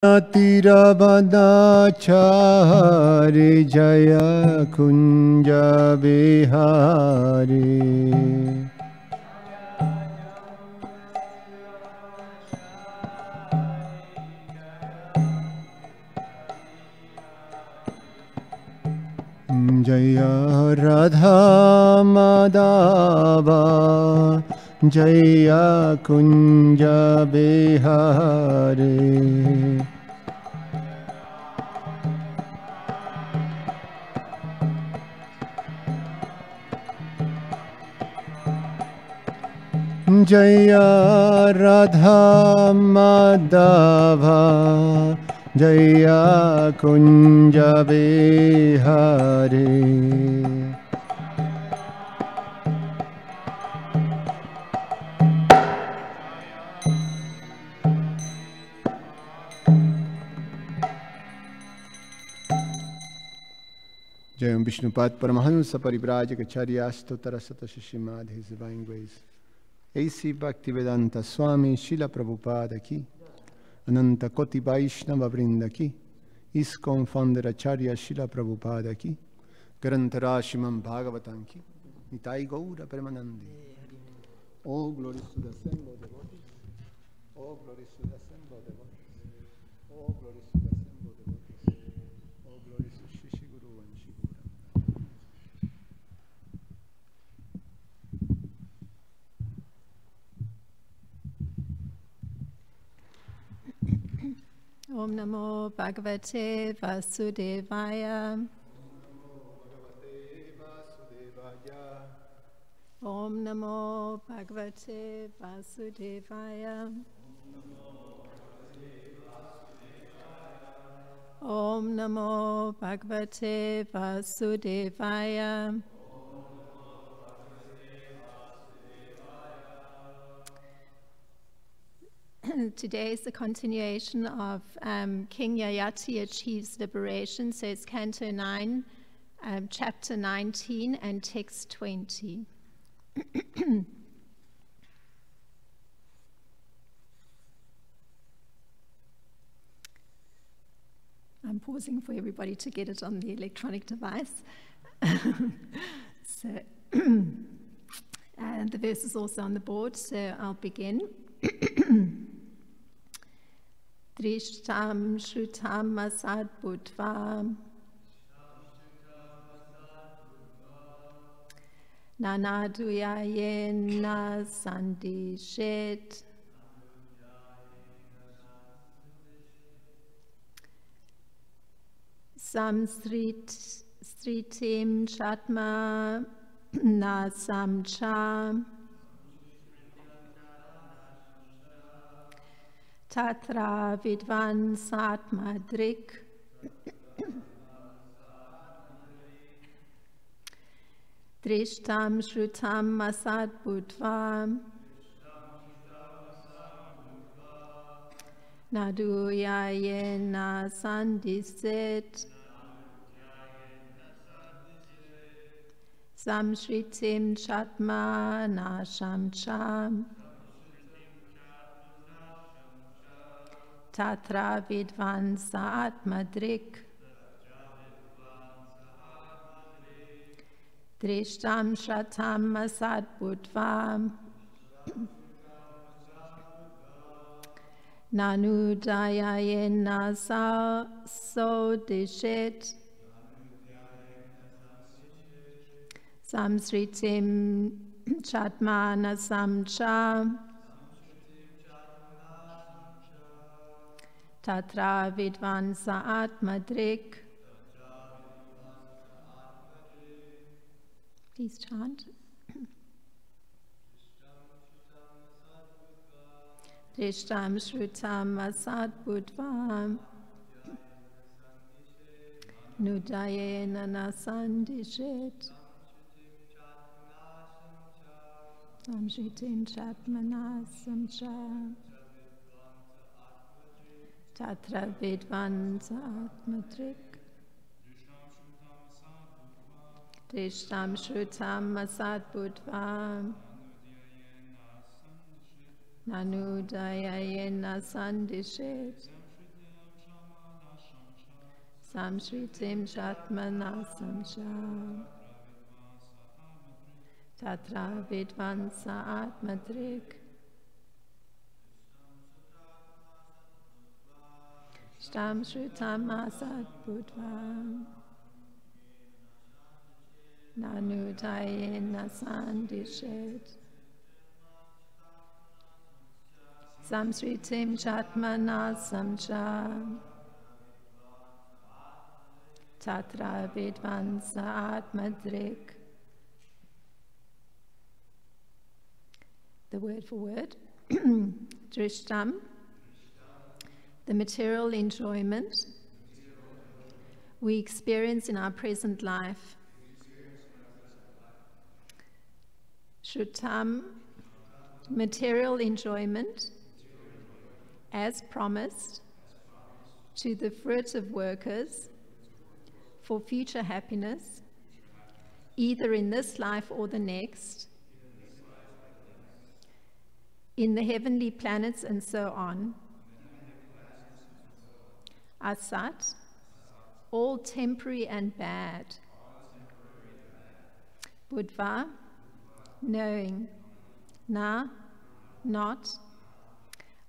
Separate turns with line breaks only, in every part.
Tirabadachari Jaya Kunja Bihari Jaya Radha Madhava Jaya Kunja Bihari Jaya Radha Madhava Jaya Kunja Bihari Jayam Vishnupad Paramahansa Parivrajaka Stotarasata Srimad, His Divine Grace. A.C. Bhaktivedanta Swami Srila Prabhupada ki, Ananta Koti Vaishnava Vrinda ki, ISKCON founder Acharya Srila Prabhupada ki, Grantara Srimad Bhagavatam ki, Nitai Gaura Premanandi. All glories to the assembled devotees. All glories to the assembled devotees. All glories to the assembled devotees. All glories to Shri Guru and Shri Guru.
Om Namo Bhagavate Vasudevaya. Om Namo Bhagavate Vasudevaya. Om Namo Bhagavate Vasudevaya. Today is the continuation of King Yayati achieves liberation, so it's Canto 9, Chapter 19 and Text 20. I'm pausing for everybody to get it on the electronic device. So, and the verse is also on the board, so I'll begin. Drishtam Shrutam Asad Bhutva Nanaduyayena Sandishet Samsritim Chatma Nasamcha Tatra Vidvan Satmadrik Drishtam Shrutam Masad Bhutva Naduyayena Sandiset Samshritim Chatma Nashamcham Tatra Vidvan Saatmadrik Drishtam Shratam Masad Bhutva Nanudayayena So Dishet Samsritim Chatmana Samcha Tatra Vidvan Saatmadrik. Please chant. Drishtam Shrutam Asad Bhutva Nudayena Nasandishet Samshritim Chatmana Samcha Tatra Vidvan Saatmadrik. Drishtam Shrutam Asad Bhutva Nanudayayena Sandishet Samshritim Shatmana Samsha Tatra Vidvansa Atmadrik Shtam Shrutam Asat Budvam Nanu Dayena Sandishet Samsritim Shatmana Samcha Tatra Vidvansa Atmadrik. The word for word. Drishtam, the material enjoyment we experience in our present life. Shrutam, material enjoyment as promised to the fruit of workers for future happiness, either in this life or the next, in the heavenly planets and so on. Asat, all temporary and bad. Budva, knowing. Na, not.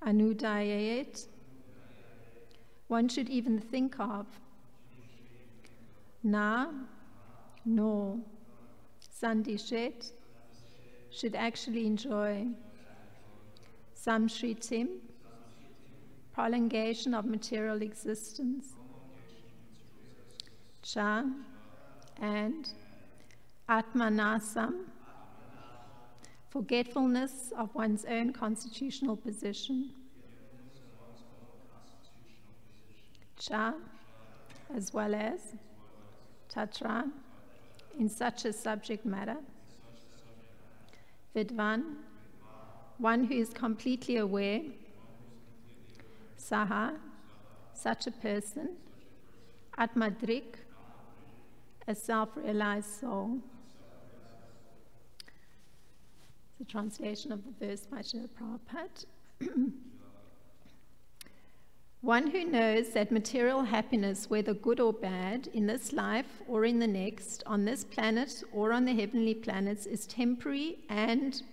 Anudayayet, one should even think of. Na, no. Sandishet, should actually enjoy. Samshritim, prolongation of material existence. Cha, and. Atmanasam, forgetfulness of one's own constitutional position. Cha, as well as. Tatra, in such a subject matter. Vidvan, one who is completely aware. Saha, such a person. Atmadrik, a self-realized soul. The translation of the verse by Srila Prabhupada. One who knows that material happiness, whether good or bad, in this life or in the next, on this planet or on the heavenly planets, is temporary and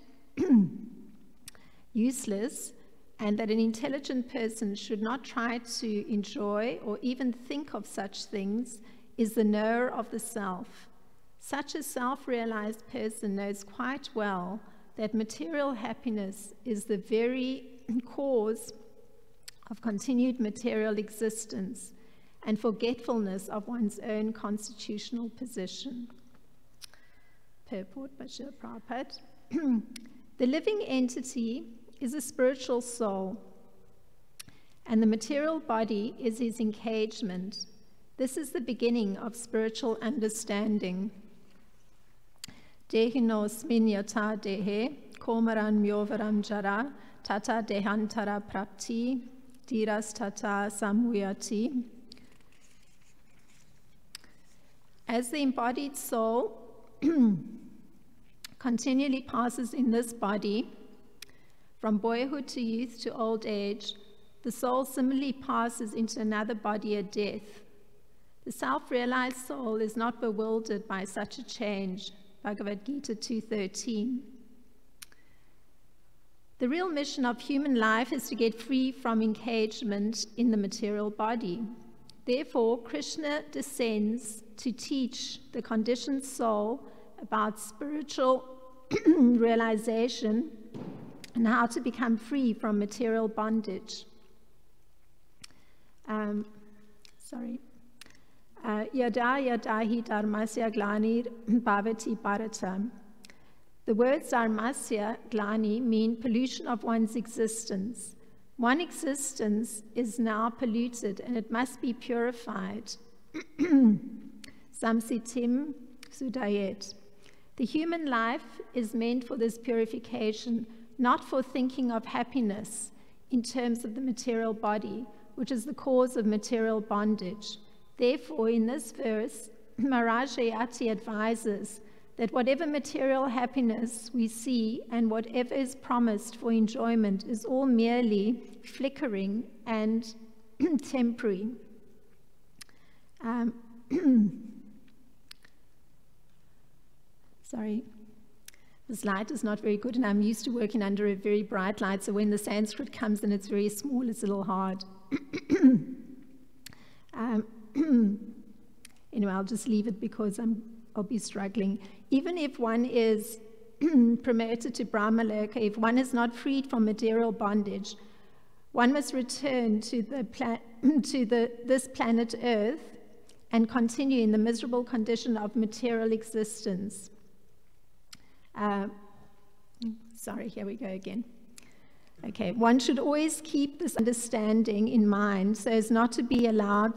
useless, and that an intelligent person should not try to enjoy or even think of such things, is the knower of the self. Such a self-realized person knows quite well that material happiness is the very cause of continued material existence and forgetfulness of one's own constitutional position. Purport by Srila Prabhupada. The living entity is a spiritual soul, and the material body is his engagement. This is the beginning of spiritual understanding. Dehinosmin yata dehe, komaran myovaram jara, tata dehantara prapti, diras tata samuyati. As the embodied soul continually passes in this body, from boyhood to youth to old age, the soul similarly passes into another body at death. The self-realized soul is not bewildered by such a change. Bhagavad Gita 2:13. The real mission of human life is to get free from engagement in the material body. Therefore, Krishna descends to teach the conditioned soul about spiritual realization and how to become free from material bondage. Yada yada hi dharmasya glanir bhavati bharata. The words dharmasya, glani, mean pollution of one's existence. One existence is now polluted and it must be purified. Samsitim sudayet. The human life is meant for this purification, not for thinking of happiness in terms of the material body, which is the cause of material bondage. Therefore, in this verse, Maharaj Yayati advises that whatever material happiness we see and whatever is promised for enjoyment is all merely flickering and temporary. Sorry, this light is not very good, and I'm used to working under a very bright light, so when the Sanskrit comes and it's very small, it's a little hard. Anyway, I'll just leave it because I'll be struggling. Even if one is promoted to Brahmaloka, if one is not freed from material bondage, one must return to this planet Earth and continue in the miserable condition of material existence. Sorry, here we go again. Okay, one should always keep this understanding in mind so as not to be allured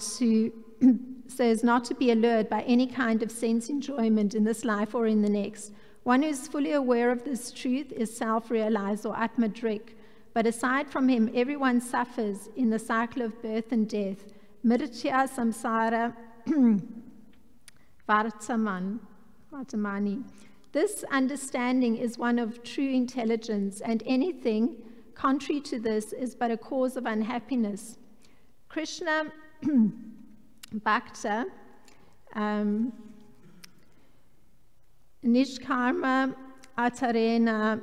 by any kind of sense enjoyment in this life or in the next. One who is fully aware of this truth is self-realized or atmadrik, but aside from him, everyone suffers in the cycle of birth and death. Mritya samsara vartamani. This understanding is one of true intelligence, and anything contrary to this is but a cause of unhappiness. Krishna Bhakta Nishkarma Atarena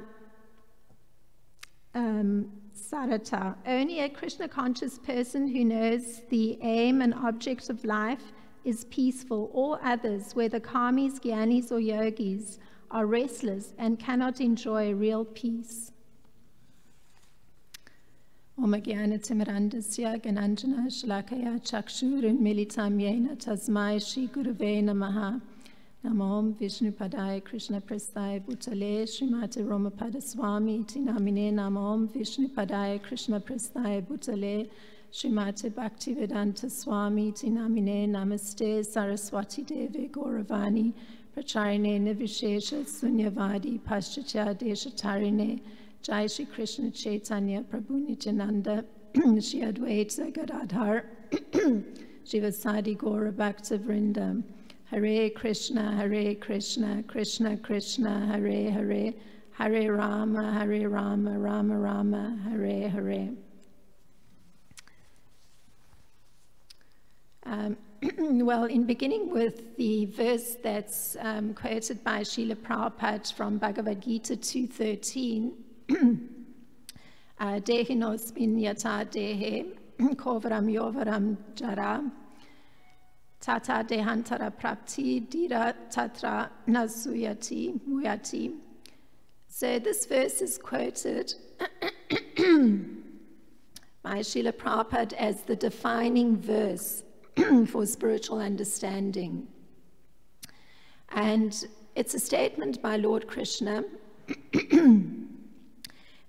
Sarata. Only a Krishna conscious person who knows the aim and object of life is peaceful. All others, whether karmis, gyanis, or yogis, are restless and cannot enjoy real peace. Om Jnana Timirandasya Gananjana Shalakaya Chakshurin Militam Yena Tasmai Shri Gurave Namaha. Namo Vishnu Padaya Krishna Prasthaya Bhutale Srimati Romapada Swami Tinamine. Namo Vishnu Padaya Krishna Prasthaya Bhutale Srimati Bhaktivedanta Swami Tinamine. Namaste Saraswati Devi Gauravani Pracharine Nivishesha Sunyavadi Paschatya Deshatarine. Jai Shri Krishna Chaitanya Prabhu Nityananda Shri Advaita Gadadhar Shivasadi Gaura Bhakta Vrinda. Hare Krishna, Krishna Krishna, Hare Hare, Hare Rama, Rama Rama, Hare Hare. Well, in beginning with the verse that's quoted by Srila Prabhupada from Bhagavad Gita 2:13, Dehinosmin yata dehe, kovaram yovaram jara, tata dehantara prapti dira tatra nasuyati muyati. So this verse is quoted by Srila Prabhupada as the defining verse for spiritual understanding. And it's a statement by Lord Krishna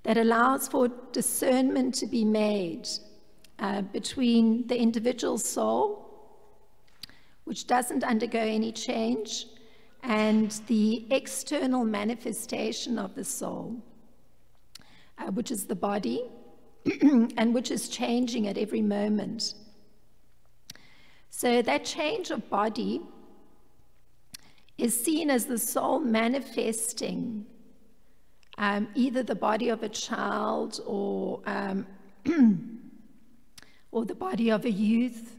that allows for discernment to be made between the individual soul, which doesn't undergo any change, and the external manifestation of the soul, which is the body, and which is changing at every moment. So that change of body is seen as the soul manifesting either the body of a child or the body of a youth,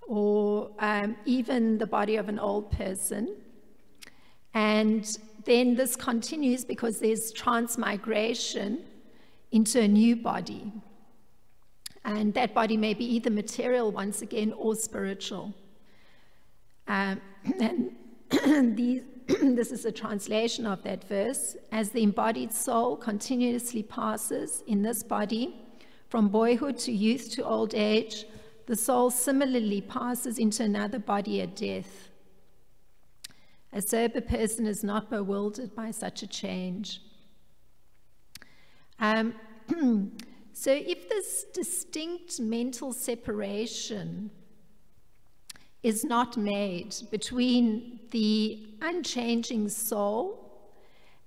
or even the body of an old person. And then this continues because there's transmigration into a new body. And that body may be either material once again or spiritual. And this is a translation of that verse. As the embodied soul continuously passes in this body from boyhood to youth to old age, the soul similarly passes into another body at death. A sober person is not bewildered by such a change. So if this distinct mental separation is not made between the unchanging soul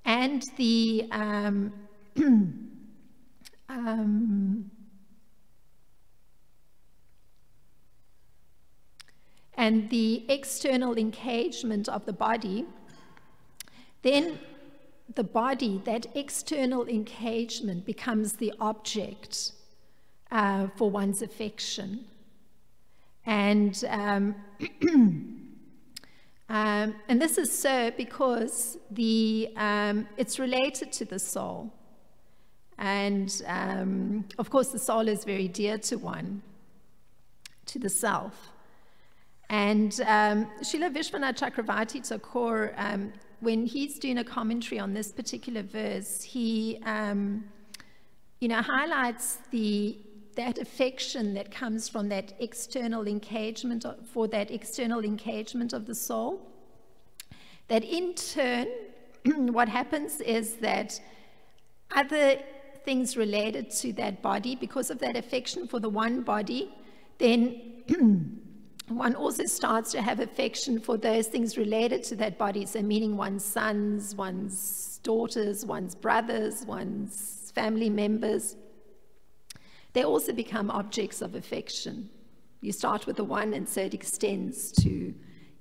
and the external engagement of the body, then the body, that external engagement, becomes the object for one's affection. And And this is so because it's related to the soul. And of course, the soul is very dear to one, to the self. And Srila Vishwanath Chakravarti Thakur, when he's doing a commentary on this particular verse, he highlights that affection that comes from that external engagement, for that external engagement of the soul. That in turn, what happens is that other things related to that body, because of that affection for the one body, then one also starts to have affection for those things related to that body, so meaning one's sons, one's daughters, one's brothers, one's family members. They also become objects of affection. You start with the one, and so it extends to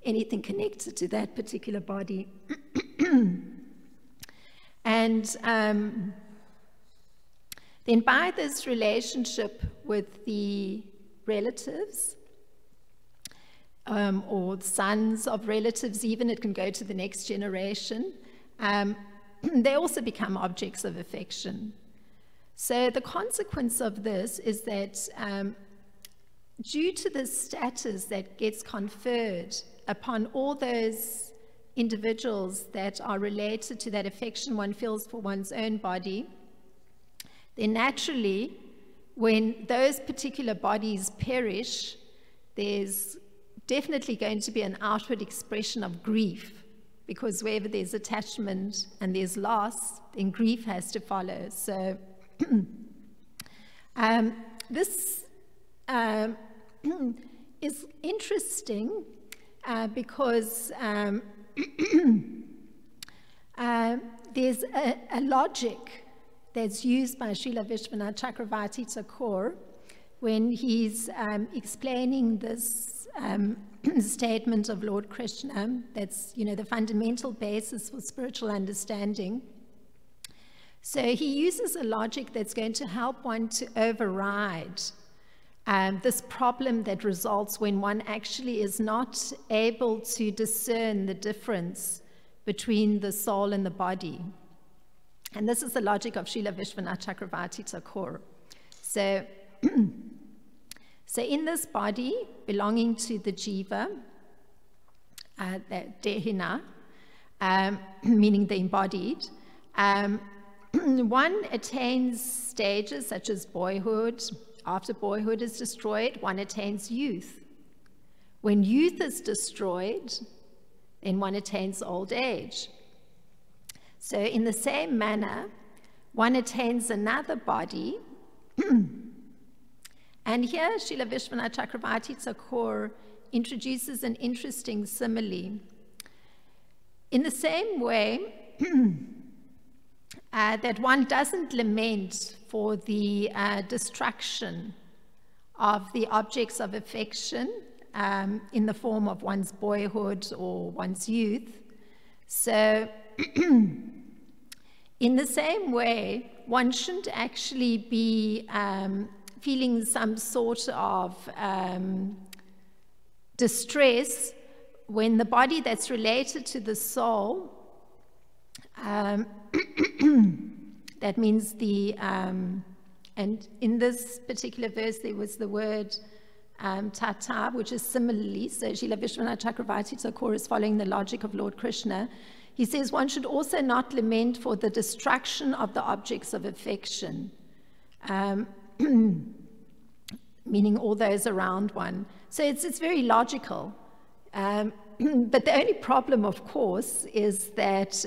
anything connected to that particular body. And then by this relationship with the relatives, or sons of relatives, even it can go to the next generation, they also become objects of affection. So the consequence of this is that due to the status that gets conferred upon all those individuals that are related to that affection one feels for one's own body, then naturally, when those particular bodies perish, there's definitely going to be an outward expression of grief, because wherever there's attachment and there's loss, then grief has to follow. So this is interesting because there's a logic that's used by Srila Vishwanath Chakravarti Thakur when he's explaining this statement of Lord Krishna, that's, the fundamental basis for spiritual understanding. So he uses a logic that's going to help one to override this problem that results when one actually is not able to discern the difference between the soul and the body. And this is the logic of Srila Vishwanath Chakravarti Thakur. So, in this body belonging to the jiva, the dehina, meaning the embodied, one attains stages such as boyhood. After boyhood is destroyed, one attains youth. When youth is destroyed, then one attains old age. So in the same manner, one attains another body. And here, Srila Vishwanath Chakravarti Thakur introduces an interesting simile. In the same way that one doesn't lament for the destruction of the objects of affection in the form of one's boyhood or one's youth. So in the same way, one shouldn't actually be feeling some sort of distress when the body that's related to the soul, that means the, and in this particular verse there was the word tata, which is similarly, so Srila Vishwanath Chakravarti Thakur is following the logic of Lord Krishna. He says one should also not lament for the destruction of the objects of affection, meaning all those around one. So it's very logical. But the only problem, of course, is that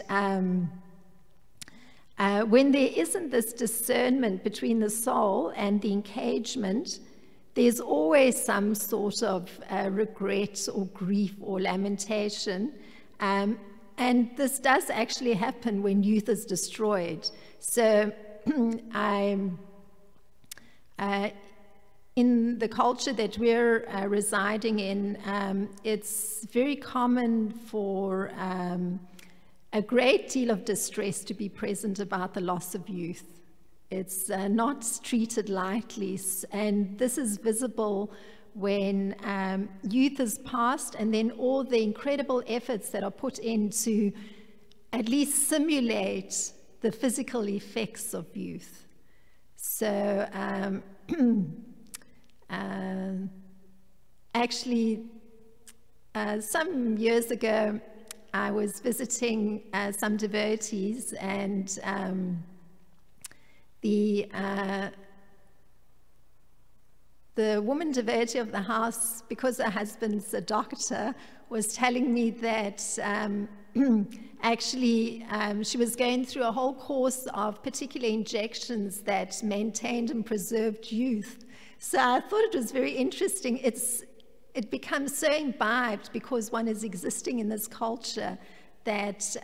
when there isn't this discernment between the soul and the engagement, there's always some sort of regret or grief or lamentation. And this does actually happen when youth is destroyed. So in the culture that we're residing in, it's very common for a great deal of distress to be present about the loss of youth. It's not treated lightly, and this is visible when youth is past, and then all the incredible efforts that are put in to at least simulate the physical effects of youth. So actually, some years ago, I was visiting some devotees, and the woman devotee of the house, because her husband's a doctor, was telling me that actually she was going through a whole course of particular injections that maintained and preserved youth. So I thought it was very interesting. It becomes so imbibed because one is existing in this culture that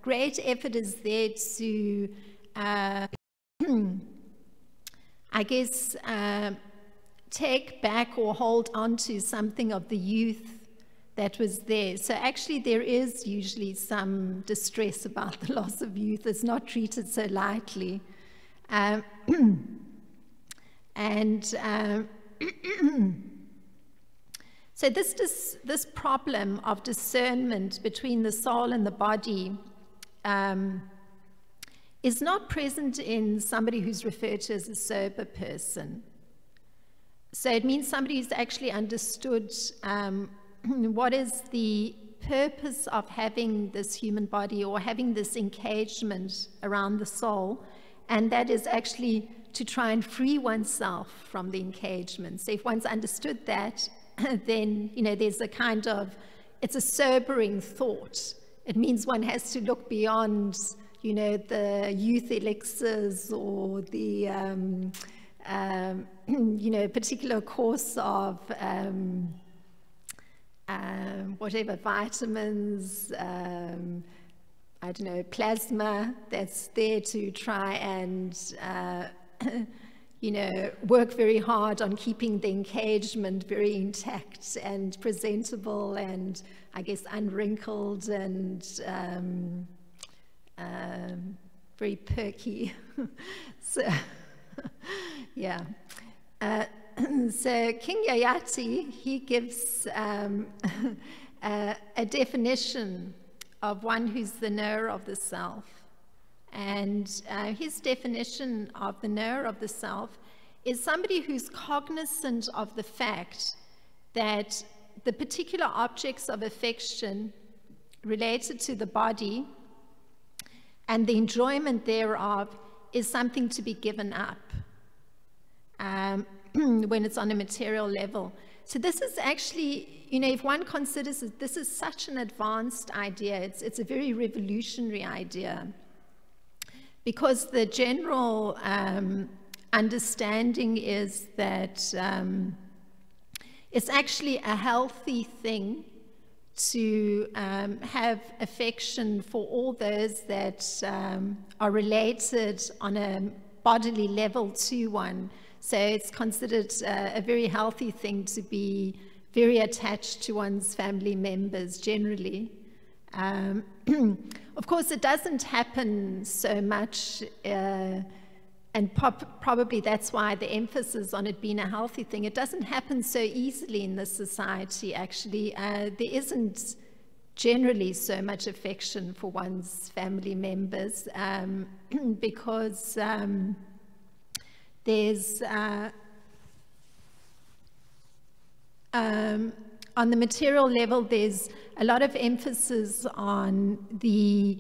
great effort is there to, I guess, take back or hold on to something of the youth that was there. So actually there is usually some distress about the loss of youth. It's not treated so lightly. So this problem of discernment between the soul and the body is not present in somebody who's referred to as a sober person. So it means somebody who's actually understood what is the purpose of having this human body or having this engagement around the soul, and that is actually to try and free oneself from the engagement. So if one's understood that, then, you know, there's a kind of, it's a sobering thought. It means one has to look beyond, you know, the youth elixirs or the, you know, particular course of whatever vitamins, I don't know, plasma that's there to try and, you know, work very hard on keeping the engagement very intact and presentable and, I guess, unwrinkled and very perky. So, yeah. So King Yayati, he gives a definition of one who's the knower of the self. And his definition of the knower of the self is somebody who's cognizant of the fact that the particular objects of affection related to the body and the enjoyment thereof is something to be given up when it's on a material level. So this is actually, you know, if one considers it, this is such an advanced idea. It's a very revolutionary idea, because the general understanding is that it's actually a healthy thing to have affection for all those that are related on a bodily level to one. So it's considered a very healthy thing to be very attached to one's family members generally. Of course, it doesn't happen so much, and probably that's why the emphasis on it being a healthy thing. It doesn't happen so easily in this society, actually. There isn't generally so much affection for one's family members because there's on the material level, there's a lot of emphasis on the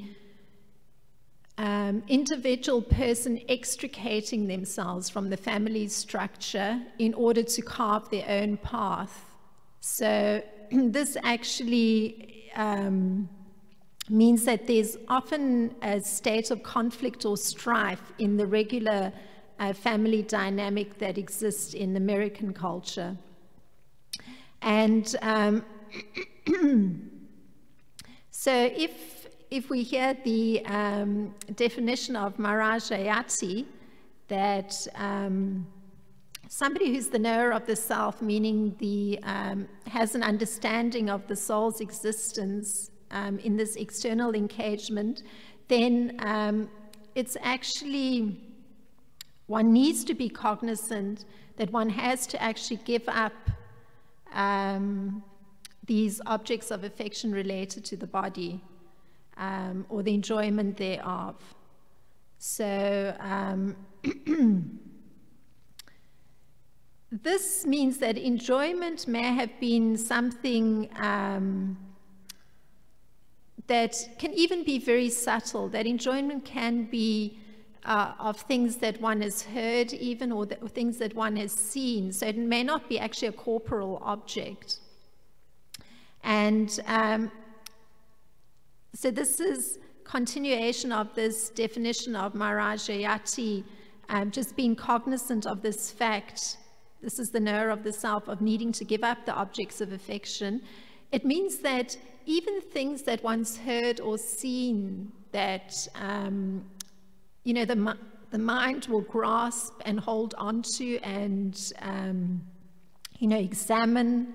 individual person extricating themselves from the family structure in order to carve their own path. So this actually means that there's often a state of conflict or strife in the regular family dynamic that exists in American culture. And so if we hear the definition of Maharaj Yayati, that somebody who's the knower of the self, meaning the has an understanding of the soul's existence in this external engagement, then it's actually, one needs to be cognizant that one has to actually give up these objects of affection related to the body, or the enjoyment thereof. So this means that enjoyment may have been something that can even be very subtle, that enjoyment can be of things that one has heard even, or things that one has seen. So it may not be actually a corporal object. And so this is continuation of this definition of Maharaj Yayati, just being cognizant of this fact. This is the knower of the self, of needing to give up the objects of affection. It means that even things that one's heard or seen that, you know, the mind will grasp and hold on to and, you know, examine,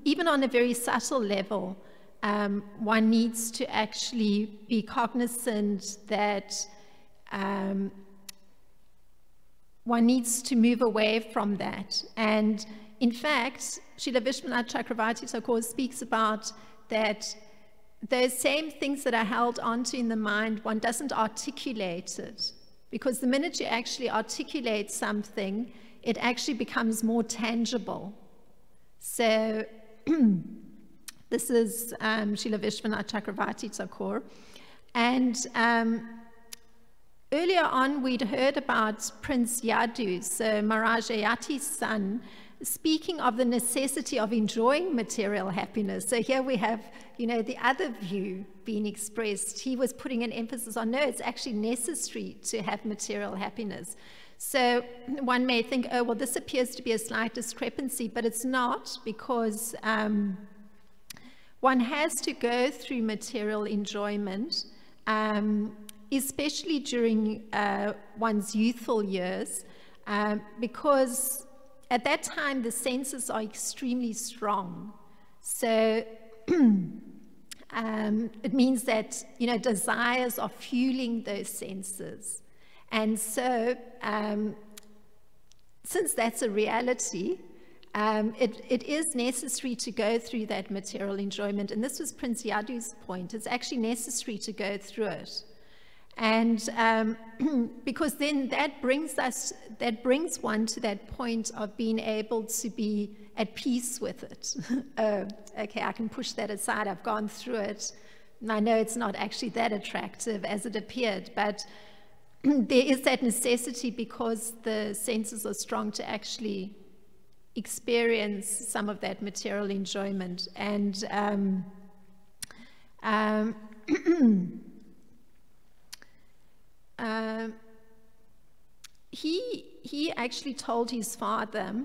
even on a very subtle level, one needs to actually be cognizant that one needs to move away from that. And in fact, Srila Vishwanath Chakravarti Thakur speaks about that those same things that are held onto in the mind, one doesn't articulate it. Because the minute you actually articulate something, it actually becomes more tangible. So this is Srila Vishwanath Chakravarti Thakur. And earlier on, we'd heard about Prince Yadu, so Maharaj Yayati's son, speaking of the necessity of enjoying material happiness. So here we have, you know, the other view being expressed. He was putting an emphasis on, no, it's actually necessary to have material happiness. So one may think, oh, well, this appears to be a slight discrepancy, but it's not, because one has to go through material enjoyment, especially during one's youthful years, because at that time the senses are extremely strong. So it means that, you know, desires are fueling those senses. And so since that's a reality, it is necessary to go through that material enjoyment. And this was Prince Yadu's point. It's actually necessary to go through it. And because then that brings one to that point of being able to be at peace with it. Okay, I can push that aside. I've gone through it. And I know it's not actually that attractive as it appeared, but there is that necessity, because the senses are strong, to actually experience some of that material enjoyment. And he actually told his father,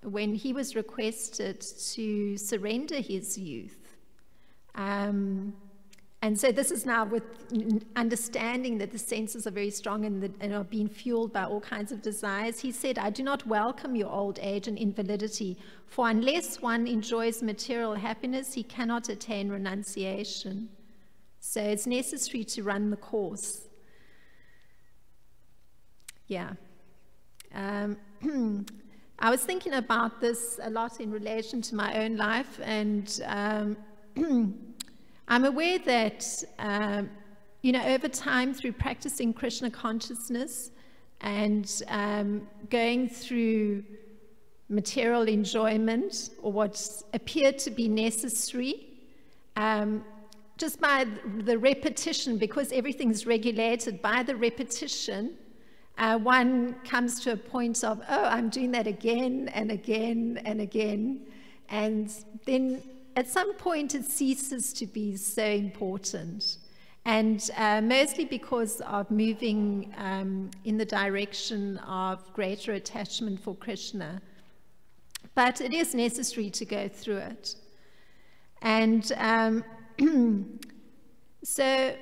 when he was requested to surrender his youth, and so this is now with understanding that the senses are very strong and are being fueled by all kinds of desires. He said, I do not welcome your old age and invalidity, for unless one enjoys material happiness, he cannot attain renunciation. So it's necessary to run the course. Yeah. I was thinking about this a lot in relation to my own life, and I'm aware that, you know, over time, through practicing Krishna consciousness and going through material enjoyment, or what appeared to be necessary, just by the repetition, because everything's regulated by the repetition, one comes to a point of, oh, I'm doing that again and again and again. And then at some point it ceases to be so important. And mostly because of moving in the direction of greater attachment for Krishna. But it is necessary to go through it. And so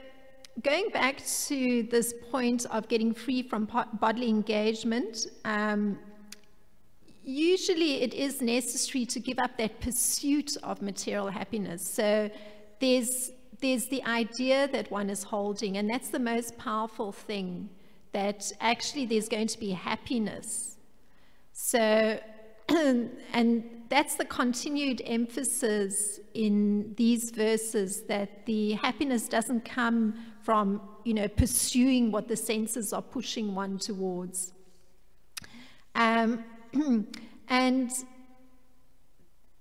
going back to this point of getting free from bodily engagement, usually it is necessary to give up that pursuit of material happiness. So there's the idea that one is holding, and that's the most powerful thing, that actually there's going to be happiness. So and that's the continued emphasis in these verses, that the happiness doesn't come from, pursuing what the senses are pushing one towards. And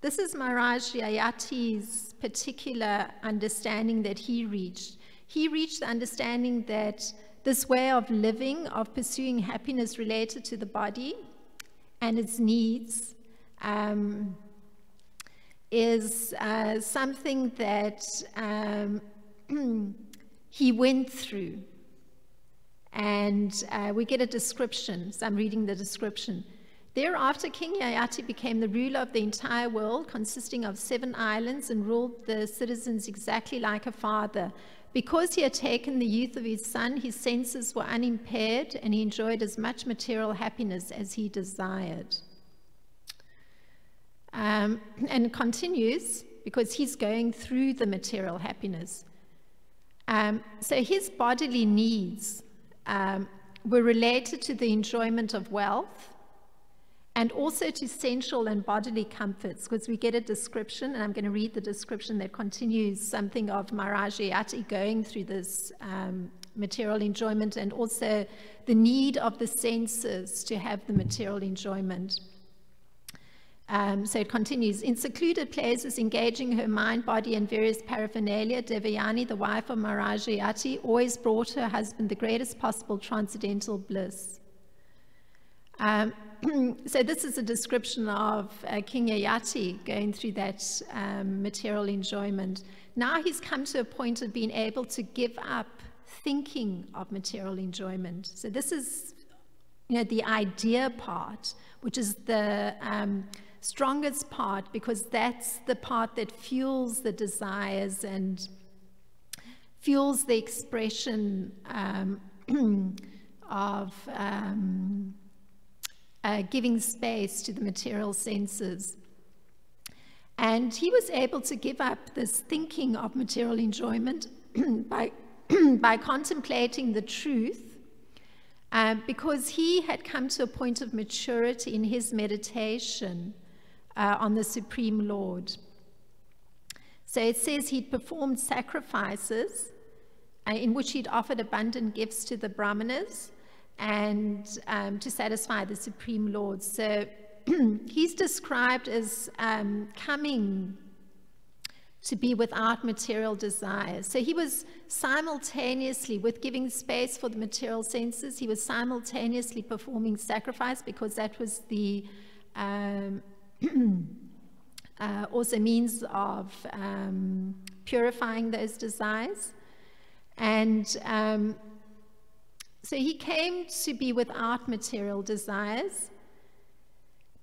this is Maharaj Yayati's particular understanding that he reached. He reached the understanding that this way of living, of pursuing happiness related to the body and its needs, is something that he went through. And we get a description, so I'm reading the description. Thereafter, King Yayati became the ruler of the entire world, consisting of 7 islands, and ruled the citizens exactly like a father. Because he had taken the youth of his son, his senses were unimpaired, and he enjoyed as much material happiness as he desired. And it continues, because he's going through the material happiness. So his bodily needs were related to the enjoyment of wealth, and also to sensual and bodily comforts, because we get a description, and I'm going to read the description that continues something of Maharaj Yayati going through this material enjoyment, and also the need of the senses to have the material enjoyment. So it continues, in secluded places, engaging her mind, body, and various paraphernalia, Devayani, the wife of Maharaj Yayati, always brought her husband the greatest possible transcendental bliss. So this is a description of King Yayati going through that material enjoyment. Now he's come to a point of being able to give up thinking of material enjoyment. So this is, the idea part, which is the strongest part, because that's the part that fuels the desires and fuels the expression of giving space to the material senses. And he was able to give up this thinking of material enjoyment by contemplating the truth, because he had come to a point of maturity in his meditation on the Supreme Lord. So it says he'd performed sacrifices in which he'd offered abundant gifts to the Brahmanas, and to satisfy the Supreme Lord. So he's described as coming to be without material desires. So he was simultaneously, with giving space for the material senses, he was simultaneously performing sacrifice, because that was the also means of purifying those desires. And so he came to be without material desires,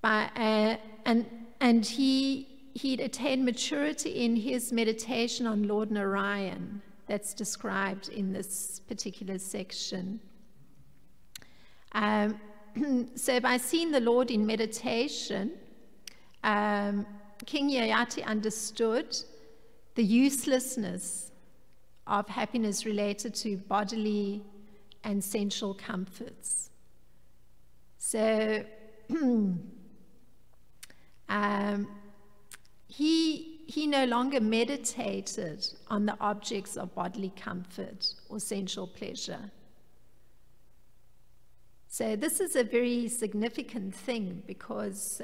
and he'd attained maturity in his meditation on Lord Narayan. That's described in this particular section. So by seeing the Lord in meditation, King Yayati understood the uselessness of happiness related to bodily and sensual comforts. So he no longer meditated on the objects of bodily comfort or sensual pleasure. So this is a very significant thing, because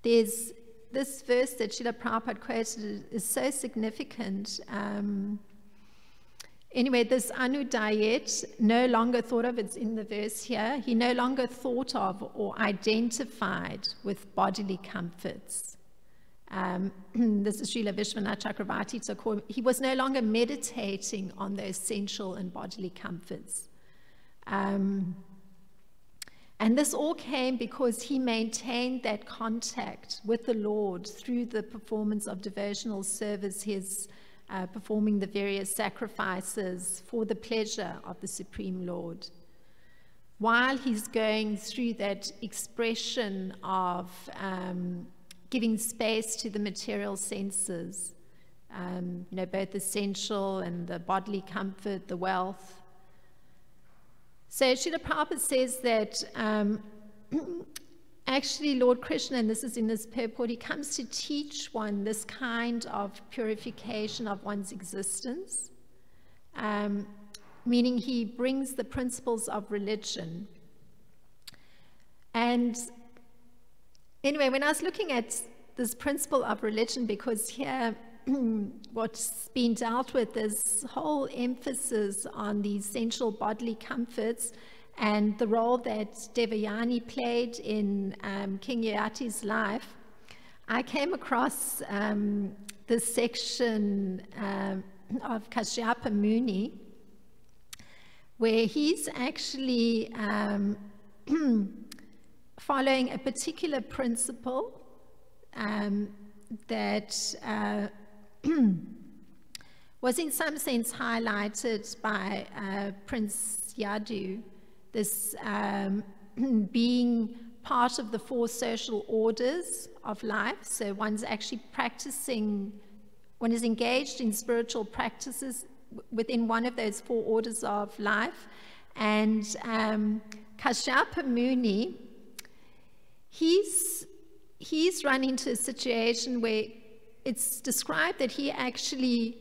there's this verse that Srila Prabhupada quoted is so significant. Anyway, this Anudayet no longer thought of, it's in the verse here, he no longer thought of or identified with bodily comforts. This is Srila Vishwanath Chakravarti Thakur. He was no longer meditating on those sensual and bodily comforts. And this all came because he maintained that contact with the Lord through the performance of devotional service, his performing the various sacrifices for the pleasure of the Supreme Lord. While he's going through that expression of giving space to the material senses, both the sensual and the bodily comfort, the wealth. So Srila Prabhupada says that actually Lord Krishna, and this is in this purport, he comes to teach one this kind of purification of one's existence, meaning he brings the principles of religion. And anyway, when I was looking at this principle of religion, because here what's being dealt with is whole emphasis on the essential bodily comforts and the role that Devayani played in King Yayati's life, I came across this section of Kashyapa Muni, where he's actually following a particular principle that was in some sense highlighted by Prince Yadu, this being part of the 4 social orders of life. So one's actually practicing, one is engaged in spiritual practices within one of those 4 orders of life. And Kashyapa Muni, he's run into a situation where it's described that he actually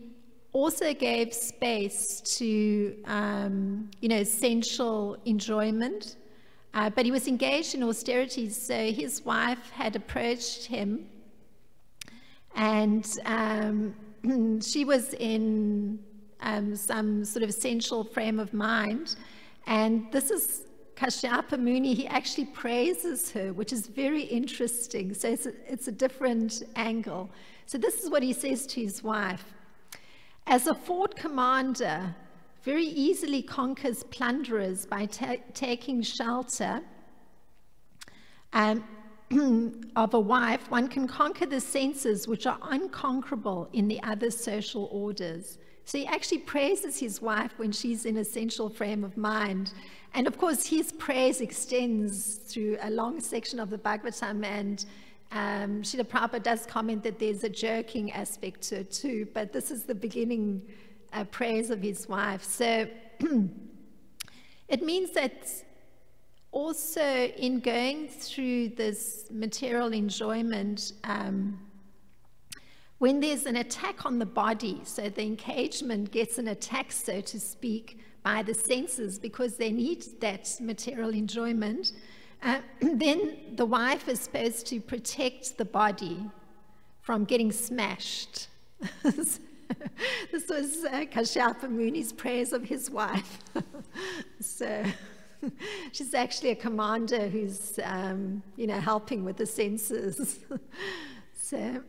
also gave space to, sensual enjoyment, but he was engaged in austerities. So his wife had approached him, and she was in some sort of sensual frame of mind. And this is Kashyapa Muni, he actually praises her, which is very interesting. So it's a different angle. So this is what he says to his wife. As a fort commander very easily conquers plunderers by taking shelter of a wife, one can conquer the senses which are unconquerable in the other social orders. So he actually praises his wife when she's in a sensual frame of mind. And of course, his praise extends through a long section of the Bhagavatam, and Srila Prabhupada does comment that there's a jerking aspect to it too, but this is the beginning praise of his wife. So it means that also in going through this material enjoyment, when there's an attack on the body, so the engagement gets an attack, so to speak, by the senses because they need that material enjoyment, then the wife is supposed to protect the body from getting smashed. This was Kashyapa Muni's praise of his wife. So she's actually a commander who's, helping with the senses. So,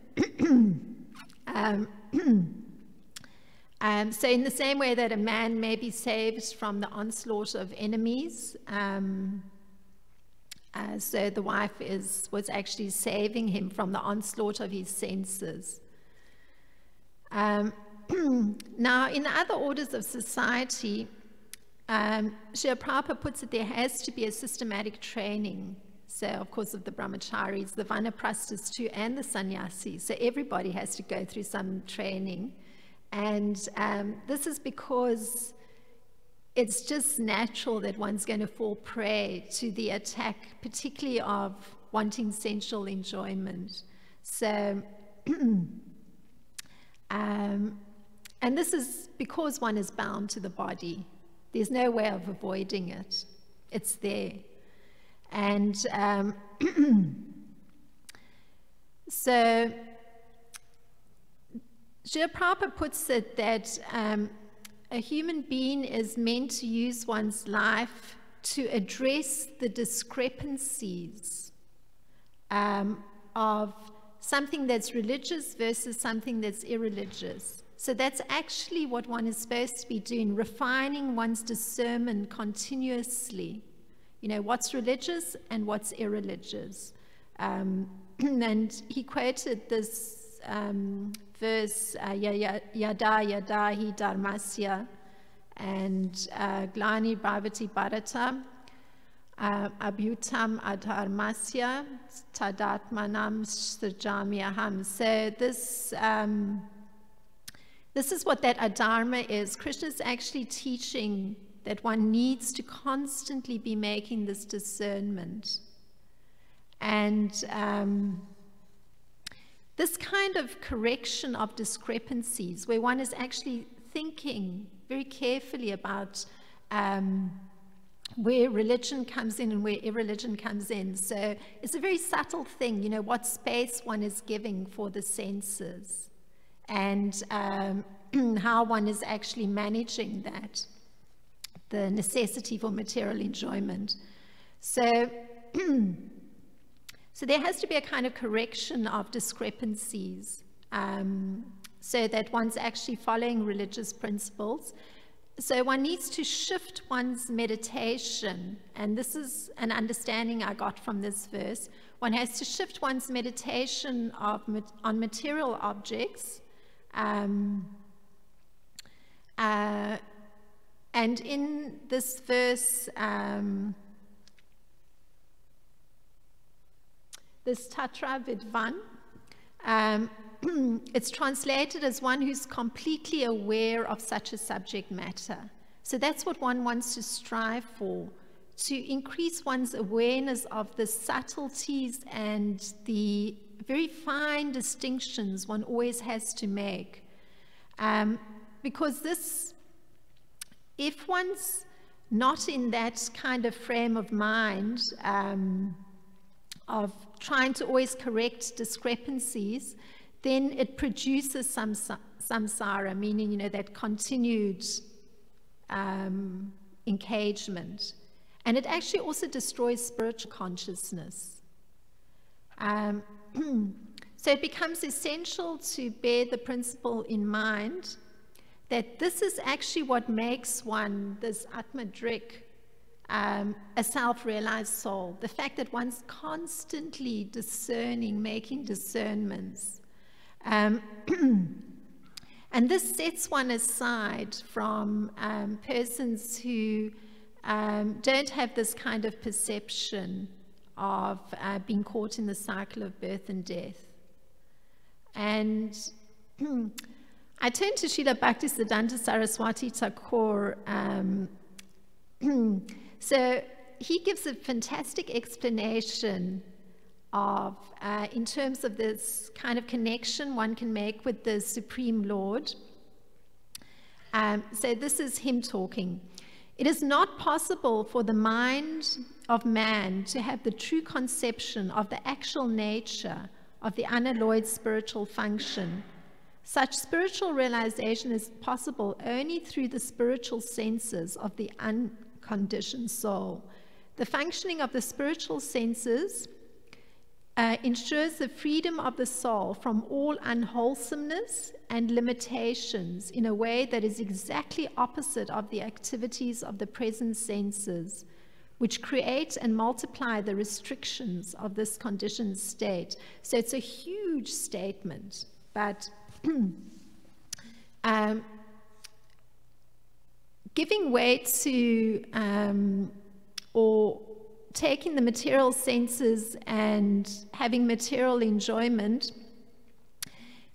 so in the same way that a man may be saved from the onslaught of enemies, so the wife was actually saving him from the onslaught of his senses. Now, in the other orders of society, Srila Prabhupada puts that there has to be a systematic training. So, of course, of the brahmacharis, the vanaprasthas too, and the sannyasis. So everybody has to go through some training. And this is because it's just natural that one's going to fall prey to the attack, particularly of wanting sensual enjoyment. So, and this is because one is bound to the body. There's no way of avoiding it. It's there. And so Srila Prabhupada puts it that a human being is meant to use one's life to address the discrepancies of something that's religious versus something that's irreligious. So that's actually what one is supposed to be doing, refining one's discernment continuously. You know, what's religious and what's irreligious. And he quoted this verse, Yada Yada Hi Dharmasya, and Glani Bhavati Bharata, Abhyutam Adharmasya, Tadatmanam Srijamyaham. So this is what that adharma is. Krishna is actually teaching that one needs to constantly be making this discernment. And this kind of correction of discrepancies, where one is actually thinking very carefully about where religion comes in and where irreligion comes in. So it's a very subtle thing, you know, what space one is giving for the senses, and how one is actually managing that, the necessity for material enjoyment. So, so there has to be a kind of correction of discrepancies, so that one's actually following religious principles. So one needs to shift one's meditation, and this is an understanding I got from this verse. One has to shift one's meditation on material objects, and in this verse, this Tatra Vidvan, it's translated as one who's completely aware of such a subject matter. So that's what one wants to strive for, to increase one's awareness of the subtleties and the very fine distinctions one always has to make. Because this, if one's not in that kind of frame of mind of trying to always correct discrepancies, then it produces samsara, meaning, you know, that continued engagement. And it actually also destroys spiritual consciousness. So it becomes essential to bear the principle in mind that this is actually what makes one, this Atmadrik, a self-realized soul. The fact that one's constantly discerning, making discernments. And this sets one aside from persons who don't have this kind of perception of being caught in the cycle of birth and death. And I turn to Srila Bhaktisiddhanta Saraswati Thakur. So he gives a fantastic explanation of, in terms of this kind of connection one can make with the Supreme Lord. So this is him talking. It is not possible for the mind of man to have the true conception of the actual nature of the unalloyed spiritual function. Such spiritual realization is possible only through the spiritual senses of the unconditioned soul. The functioning of the spiritual senses ensures the freedom of the soul from all unwholesomeness and limitations in a way that is exactly opposite of the activities of the present senses, which create and multiply the restrictions of this conditioned state. So it's a huge statement, but giving way to or taking the material senses and having material enjoyment,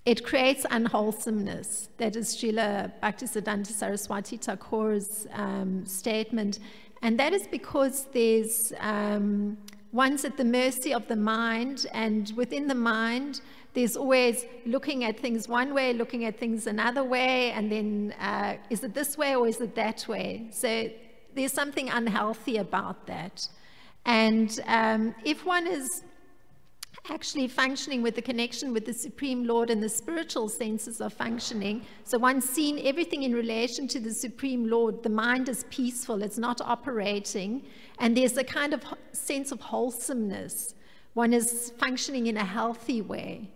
it creates unwholesomeness. That is Srila Bhaktisiddhanta Saraswati Thakur's statement. And that is because there's one's at the mercy of the mind, and within the mind there's always looking at things one way, looking at things another way, and then is it this way or is it that way? So there's something unhealthy about that. And if one is actually functioning with the connection with the Supreme Lord and the spiritual senses of functioning, so one's seen everything in relation to the Supreme Lord, the mind is peaceful, it's not operating, and there's a kind of sense of wholesomeness. One is functioning in a healthy way.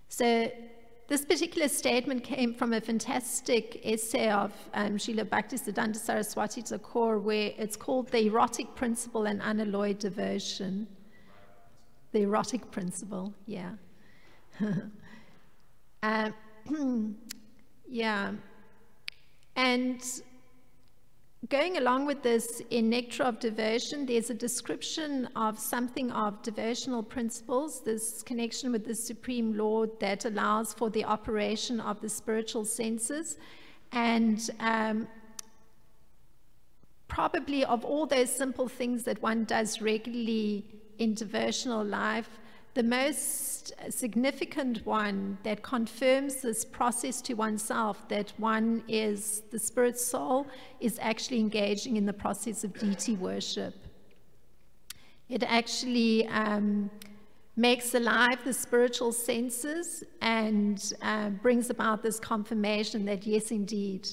So this particular statement came from a fantastic essay of Srila Bhaktisiddhanta Saraswati Thakur, where it's called The Erotic Principle and Unalloyed Devotion. The Erotic Principle, yeah. Yeah. And going along with this, in Nectar of Devotion, there's a description of something of devotional principles, this connection with the Supreme Lord that allows for the operation of the spiritual senses. And probably of all those simple things that one does regularly in devotional life, the most significant one that confirms this process to oneself, that one is the spirit soul, is actually engaging in the process of deity worship. It actually makes alive the spiritual senses and brings about this confirmation that, yes, indeed,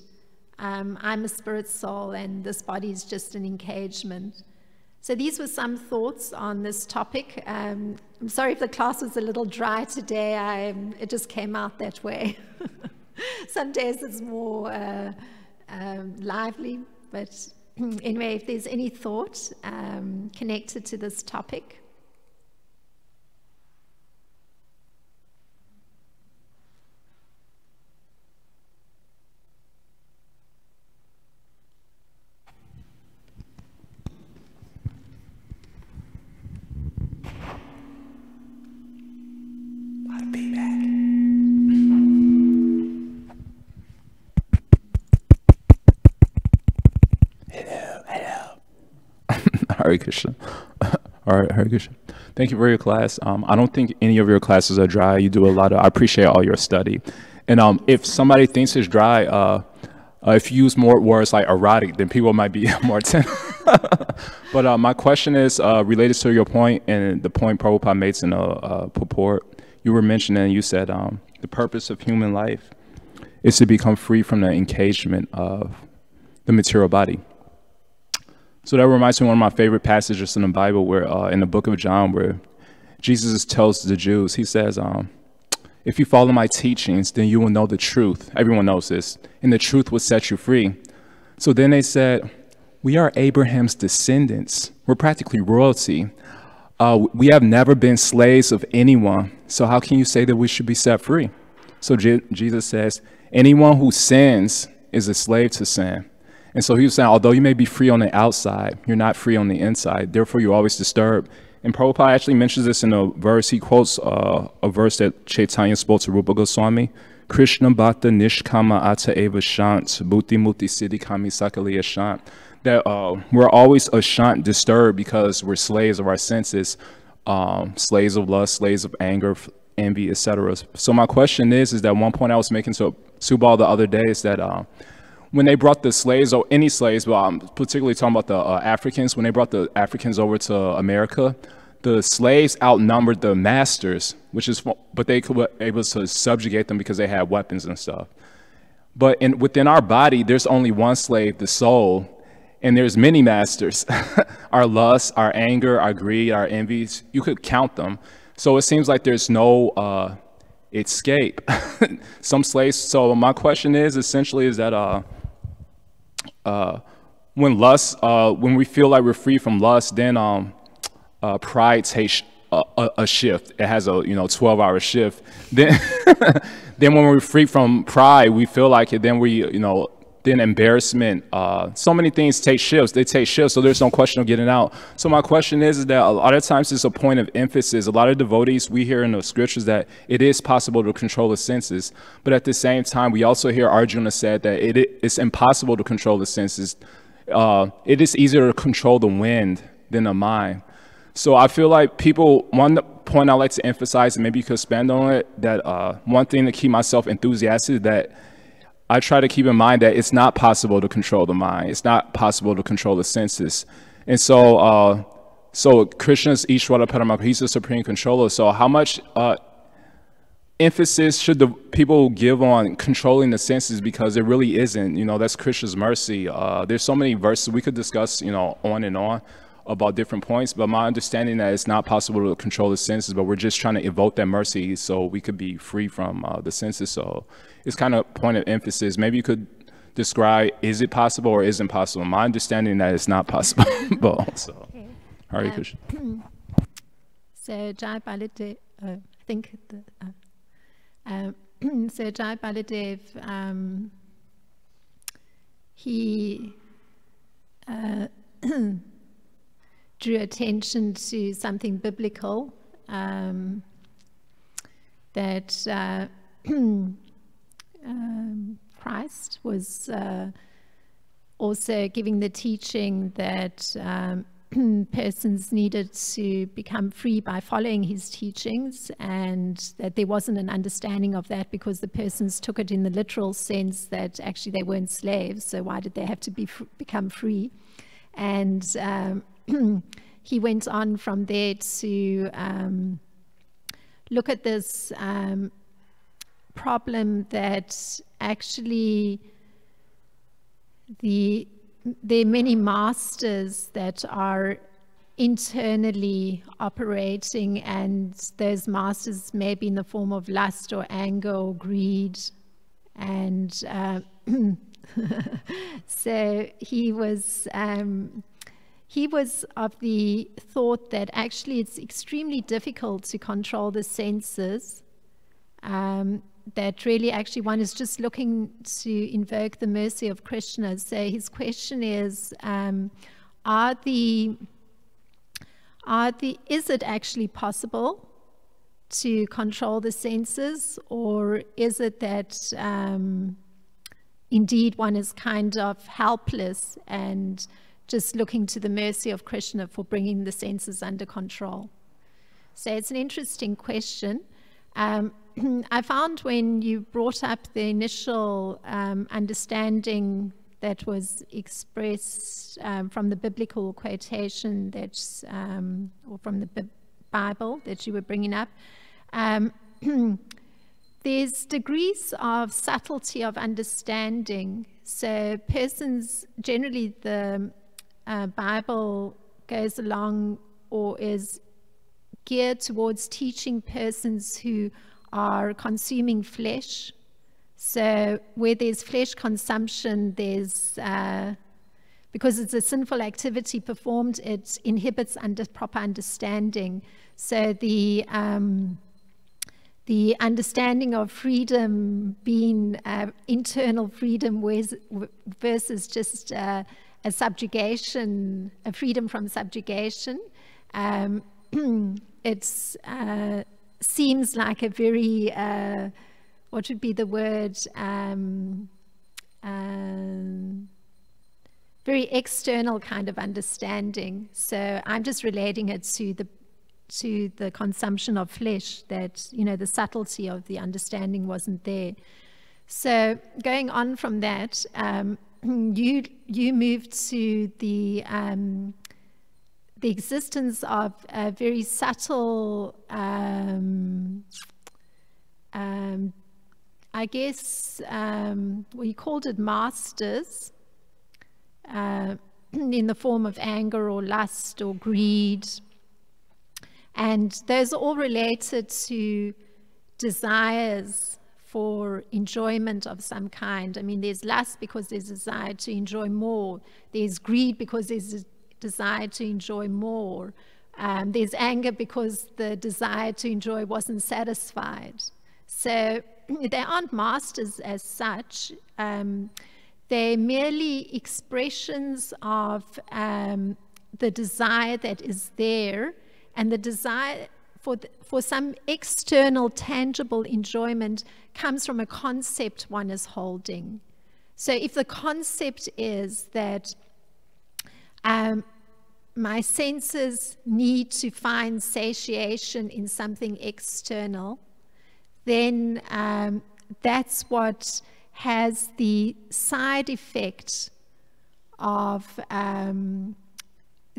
I'm a spirit soul and this body is just an engagement. So these were some thoughts on this topic. I'm sorry if the class was a little dry today. It just came out that way. Some days it's more lively, but anyway, if there's any thought connected to this topic.
Hare Krishna. All right, Hare Krishna. Thank you for your class. I don't think any of your classes are dry. You do a lot of, I appreciate all your study. And if somebody thinks it's dry, if you use more words like erotic, then people might be more attentive. But my question is related to your point and the point Prabhupada made in the purport. You were mentioning, you said the purpose of human life is to become free from the engagement of the material body. So that reminds me of one of my favorite passages in the Bible, where in the book of John, where Jesus tells the Jews, he says, if you follow my teachings, then you will know the truth. Everyone knows this. And the truth will set you free. So then they said, we are Abraham's descendants. We're practically royalty. We have never been slaves of anyone. So how can you say that we should be set free? So Jesus says, anyone who sins is a slave to sin. And so he was saying, although you may be free on the outside, you're not free on the inside. Therefore, you're always disturbed. And Prabhupada actually mentions this in a verse. He quotes a verse that Chaitanya spoke to Rupa Goswami. Krishna bhakta nishkama Acheives shant, bhuti muti siddhi kami sakaliya shant. That we're always ashant, disturbed, because we're slaves of our senses, slaves of lust, slaves of anger, envy, etc. So my question is that one point I was making to Subal the other day is that when they brought the slaves, or any slaves, but I'm particularly talking about the Africans, when they brought the Africans over to America, the slaves outnumbered the masters, but they were able to subjugate them because they had weapons and stuff. But within our body, there's only one slave, the soul, and there's many masters. Our lust, our anger, our greed, our envies, you could count them. So it seems like there's no escape. Some slaves. So my question is essentially is that when we feel like we're free from lust, then pride takes a shift. It has a 12-hour shift. Then then when we're free from pride, we feel like it. Then then embarrassment. So many things take shifts. They take shifts, so there's no question of getting out. So my question is that a lot of times it's a point of emphasis. A lot of devotees, we hear in the scriptures that it is possible to control the senses, but at the same time, we also hear Arjuna said that it's impossible to control the senses. It is easier to control the wind than the mind. So I feel like one point I like to emphasize, and maybe you could expand on it, that one thing to keep myself enthusiastic is that I try to keep in mind that it's not possible to control the mind. It's not possible to control the senses. And so Krishna's Ishvara Paramakama, he's the supreme controller. So how much emphasis should the people give on controlling the senses? Because it really isn't. That's Krishna's mercy. There's so many verses we could discuss, on and on about different points. But my understanding that it's not possible to control the senses, but we're just trying to evoke that mercy so we could be free from the senses. So it's kind of a point of emphasis. Maybe you could describe, is it possible or isn't possible? My understanding that it's not possible. So, Hare Krishna.
So Jai Baladev, I think, so Jai Baladev, he drew attention to something biblical, that Christ was also giving the teaching that persons needed to become free by following his teachings, and that there wasn't an understanding of that because the persons took it in the literal sense that actually they weren't slaves, so why did they have to become free? And he went on from there to look at this problem that actually there are many masters that are internally operating, and those masters may be in the form of lust or anger or greed. And so he was of the thought that actually it's extremely difficult to control the senses, that really actually one is just looking to invoke the mercy of Krishna. So his question is, is it actually possible to control the senses, or is it that indeed one is kind of helpless and just looking to the mercy of Krishna for bringing the senses under control? So it's an interesting question. I found when you brought up the initial understanding that was expressed from the biblical quotation that's, or from the Bible that you were bringing up, there's degrees of subtlety of understanding. So persons, generally the Bible goes along or is geared towards teaching persons who are consuming flesh. So where there's flesh consumption, there's because it's a sinful activity performed, it inhibits proper understanding. So the understanding of freedom being internal freedom versus just a subjugation, a freedom from subjugation, it's seems like a very, what would be the word, very external kind of understanding. So I'm just relating it to the consumption of flesh, that, you know, the subtlety of the understanding wasn't there. So going on from that, you moved to the existence of a very subtle, I guess, we called it masters, in the form of anger or lust or greed. And those are all related to desires for enjoyment of some kind. I mean, there's lust because there's a desire to enjoy more. There's greed because there's a desire to enjoy more. There's anger because the desire to enjoy wasn't satisfied. So they aren't masters as such. They're merely expressions of the desire that is there, and the desire for some external tangible enjoyment comes from a concept one is holding. So if the concept is that my senses need to find satiation in something external, then that's what has the side effect of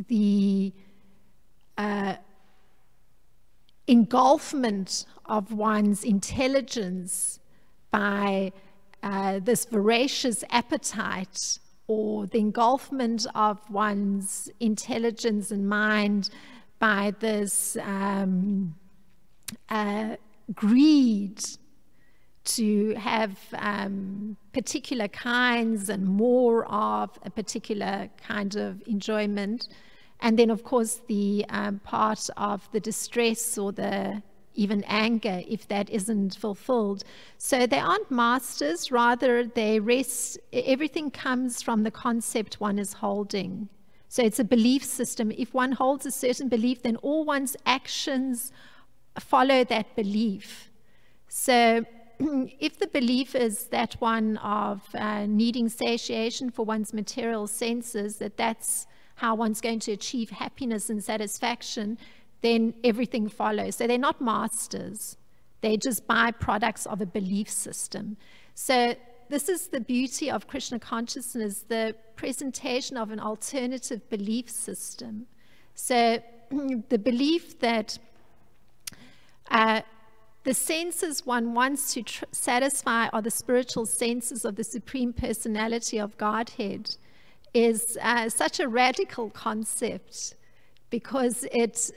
the engulfment of one's intelligence by this voracious appetite, or the engulfment of one's intelligence and mind by this greed to have particular kinds and more of a particular kind of enjoyment. And then, of course, the part of the distress or the even anger, if that isn't fulfilled. So they aren't masters, rather they rest, everything comes from the concept one is holding. So it's a belief system. If one holds a certain belief, then all one's actions follow that belief. So if the belief is that one of needing satiation for one's material senses, that that's how one's going to achieve happiness and satisfaction, then everything follows. So they're not masters. They're just byproducts of a belief system. So this is the beauty of Krishna consciousness, the presentation of an alternative belief system. So the belief that the senses one wants to satisfy are the spiritual senses of the Supreme Personality of Godhead is such a radical concept, because it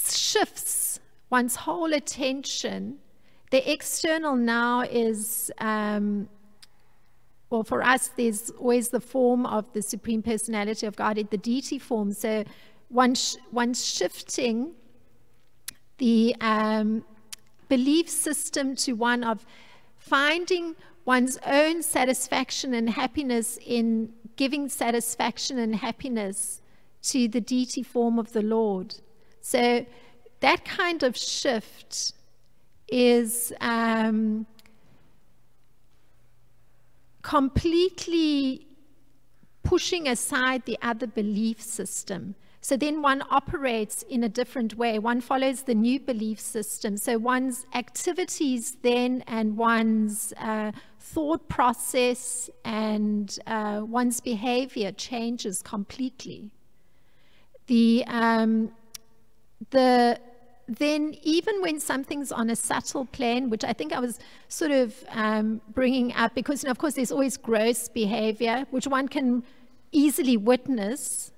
shifts one's whole attention. The external now is, well, for us, there's always the form of the Supreme Personality of Godhead, the deity form. So one's shifting the belief system to one of finding one's own satisfaction and happiness in giving satisfaction and happiness to the deity form of the Lord. So that kind of shift is completely pushing aside the other belief system. So then one operates in a different way. One follows the new belief system. So one's activities then and one's thought process and one's behavior changes completely. Then even when something's on a subtle plane, which I think I was sort of bringing up, because of course there's always gross behavior, which one can easily witness,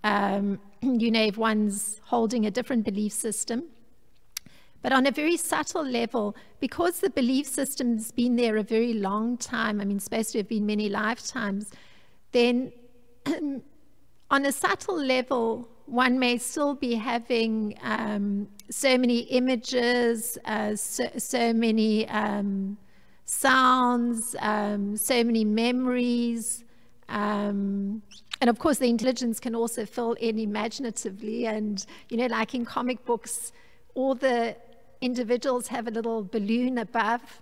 if one's holding a different belief system. But on a very subtle level, because the belief system's been there a very long time, I mean, supposed to have been many lifetimes, then on a subtle level, one may still be having so many images, so many sounds, so many memories, and of course the intelligence can also fill in imaginatively. And like in comic books, all the individuals have a little balloon above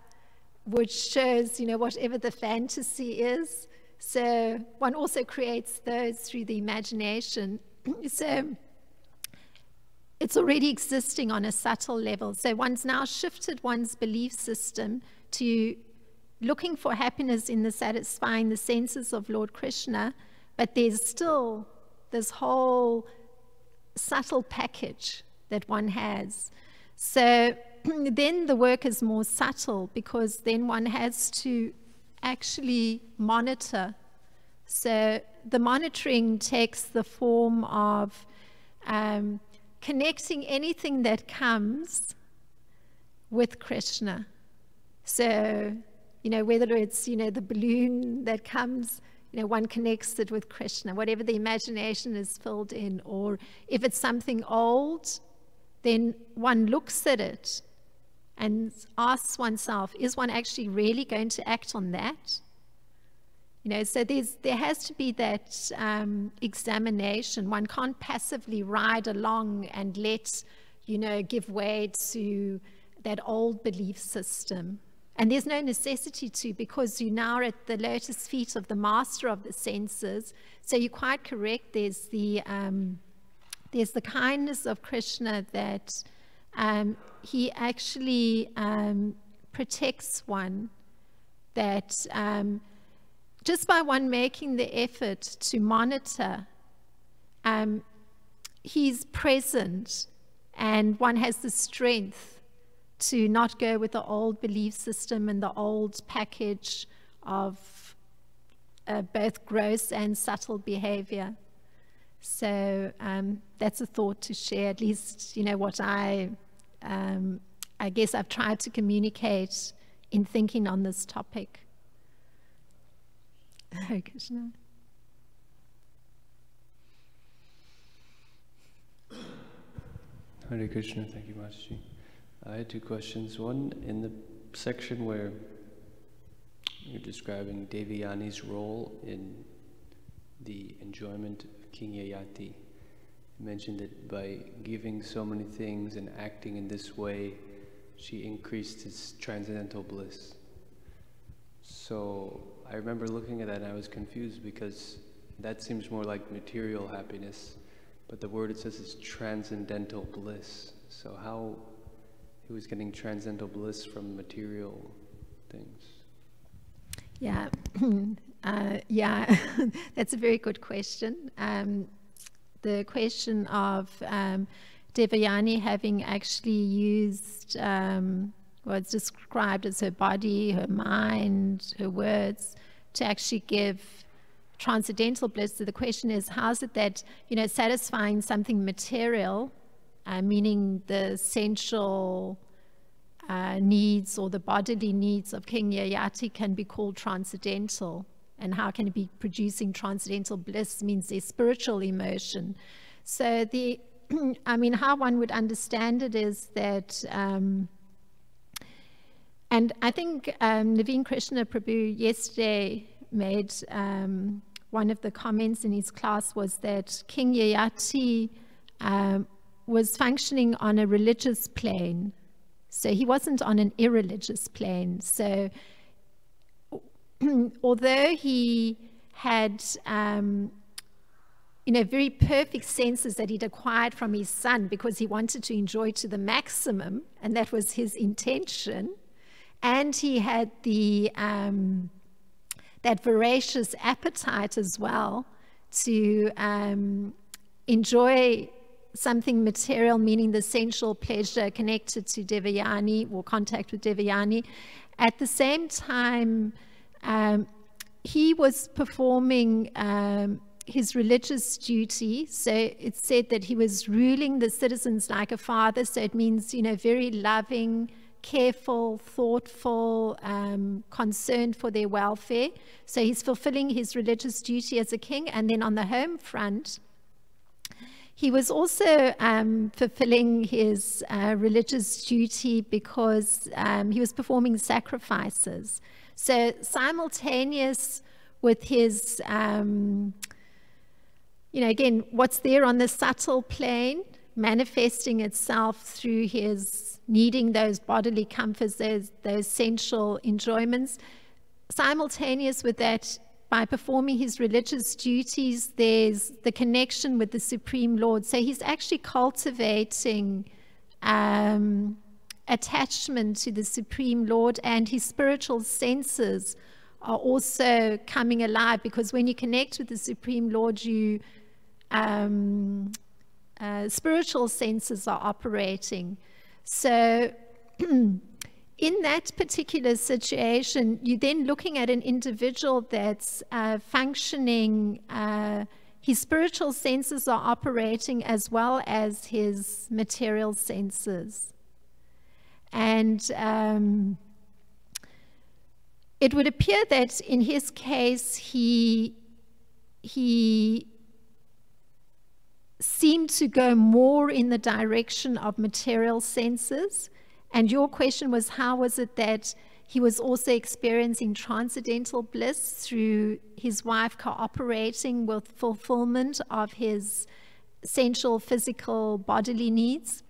which shows whatever the fantasy is. So one also creates those through the imagination. So it's already existing on a subtle level. So one's now shifted one's belief system to looking for happiness in the satisfying the senses of Lord Krishna, but there's still this whole subtle package that one has. So then the work is more subtle, because then one has to actually monitor. So the monitoring takes the form of connecting anything that comes with Krishna. So, whether it's, the balloon that comes, one connects it with Krishna, whatever the imagination is filled in. Or if it's something old, then one looks at it and asks oneself, is one actually really going to act on that? So there has to be that examination. One can't passively ride along and let, give way to that old belief system. And there's no necessity to, because you're now at the lotus feet of the master of the senses. So you're quite correct. There's the kindness of Krishna that he actually protects one, that just by one making the effort to monitor, he's present, and one has the strength to not go with the old belief system and the old package of both gross and subtle behavior. So that's a thought to share, at least, what I guess I've tried to communicate in thinking on this topic. Hare Krishna.
Hare Krishna, thank you, Maharaj. I had two questions. One, in the section where you're describing Devyani's role in the enjoyment of King Yayati, you mentioned that by giving so many things and acting in this way, she increased his transcendental bliss. So I remember looking at that and I was confused because that seems more like material happiness, but the word it says is transcendental bliss. So how he was getting transcendental bliss from material things?
Yeah, yeah, that's a very good question. The question of Devayani having actually used what's described as her body, her mind, her words, to actually give transcendental bliss. So the question is, how is it that, satisfying something material, meaning the essential needs or the bodily needs of King Yayati, can be called transcendental? And how can it be producing transcendental bliss? Means there's spiritual emotion. So how one would understand it is that, and I think Naveen Krishna Prabhu yesterday made one of the comments in his class was that King Yayati was functioning on a religious plane. So he wasn't on an irreligious plane. So although he had very perfect senses that he'd acquired from his son because he wanted to enjoy to the maximum, and that was his intention, and he had the that voracious appetite as well to enjoy something material, meaning the sensual pleasure connected to Devayani or contact with Devayani. At the same time, he was performing his religious duty. So it's said that he was ruling the citizens like a father. So it means, very loving, careful, thoughtful, concerned for their welfare. So he's fulfilling his religious duty as a king. And then on the home front, he was also fulfilling his religious duty because he was performing sacrifices. So simultaneous with his, again, what's there on the subtle plane, manifesting itself through his needing those bodily comforts, those sensual enjoyments. Simultaneous with that, by performing his religious duties, there's the connection with the Supreme Lord. So he's actually cultivating attachment to the Supreme Lord, and his spiritual senses are also coming alive, because when you connect with the Supreme Lord, you spiritual senses are operating. So in that particular situation, you're then looking at an individual that's functioning, his spiritual senses are operating as well as his material senses. And it would appear that in his case, he seemed to go more in the direction of material senses. And your question was, how was it that he was also experiencing transcendental bliss through his wife cooperating with fulfillment of his sensual, physical, bodily needs?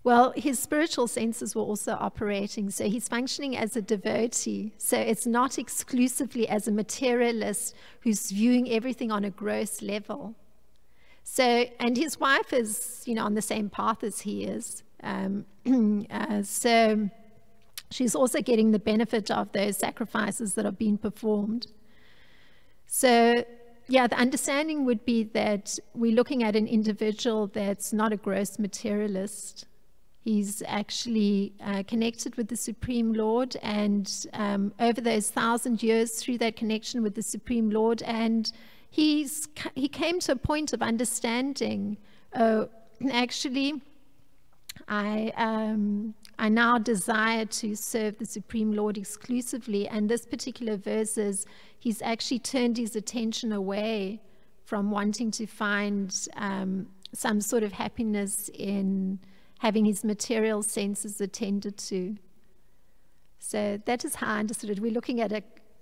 Well, his spiritual senses were also operating. So he's functioning as a devotee. So it's not exclusively as a materialist who's viewing everything on a gross level. So, and his wife is, on the same path as he is. So she's also getting the benefit of those sacrifices that are being performed. So, yeah, the understanding would be that we're looking at an individual that's not a gross materialist. He's actually connected with the Supreme Lord, and over those 1,000 years through that connection with the Supreme Lord, and he came to a point of understanding, actually, I now desire to serve the Supreme Lord exclusively. And this particular verse is, he's actually turned his attention away from wanting to find some sort of happiness in having his material senses attended to. So that is how I understood it. We're looking at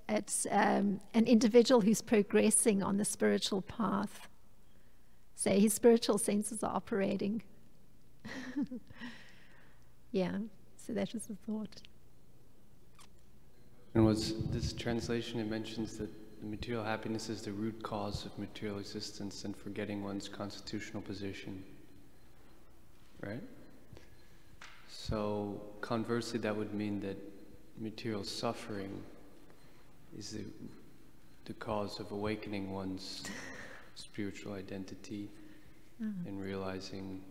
an individual who's progressing on the spiritual path. So his spiritual senses are operating. Yeah, so that was the thought.
And was this translation, it mentions that the material happiness is the root cause of material existence and forgetting one's constitutional position, right? So conversely, that would mean that material suffering is the cause of awakening one's spiritual identity and realizing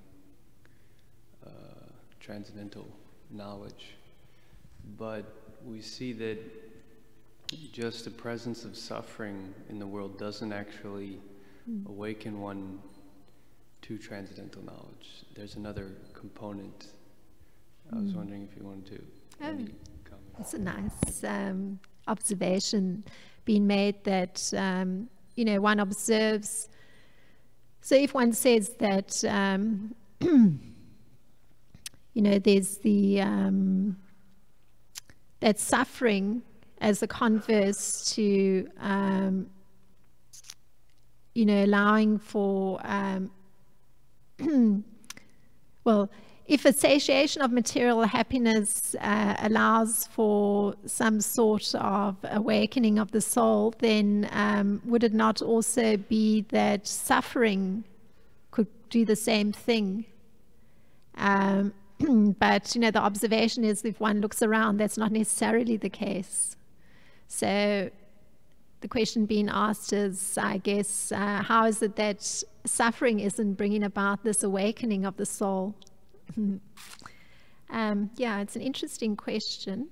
transcendental knowledge. But we see that just the presence of suffering in the world doesn't actually awaken one to transcendental knowledge. There's another component. I was wondering if you wanted to any comment.
It's a nice observation being made that, you know, one observes. So if one says that, you know, there's the, that suffering as a converse to, you know, allowing for, well, if a satiation of material happiness allows for some sort of awakening of the soul, then would it not also be that suffering could do the same thing? But, you know, the observation is if one looks around, that's not necessarily the case. So the question being asked is, I guess, how is it that suffering isn't bringing about this awakening of the soul? Yeah, it's an interesting question.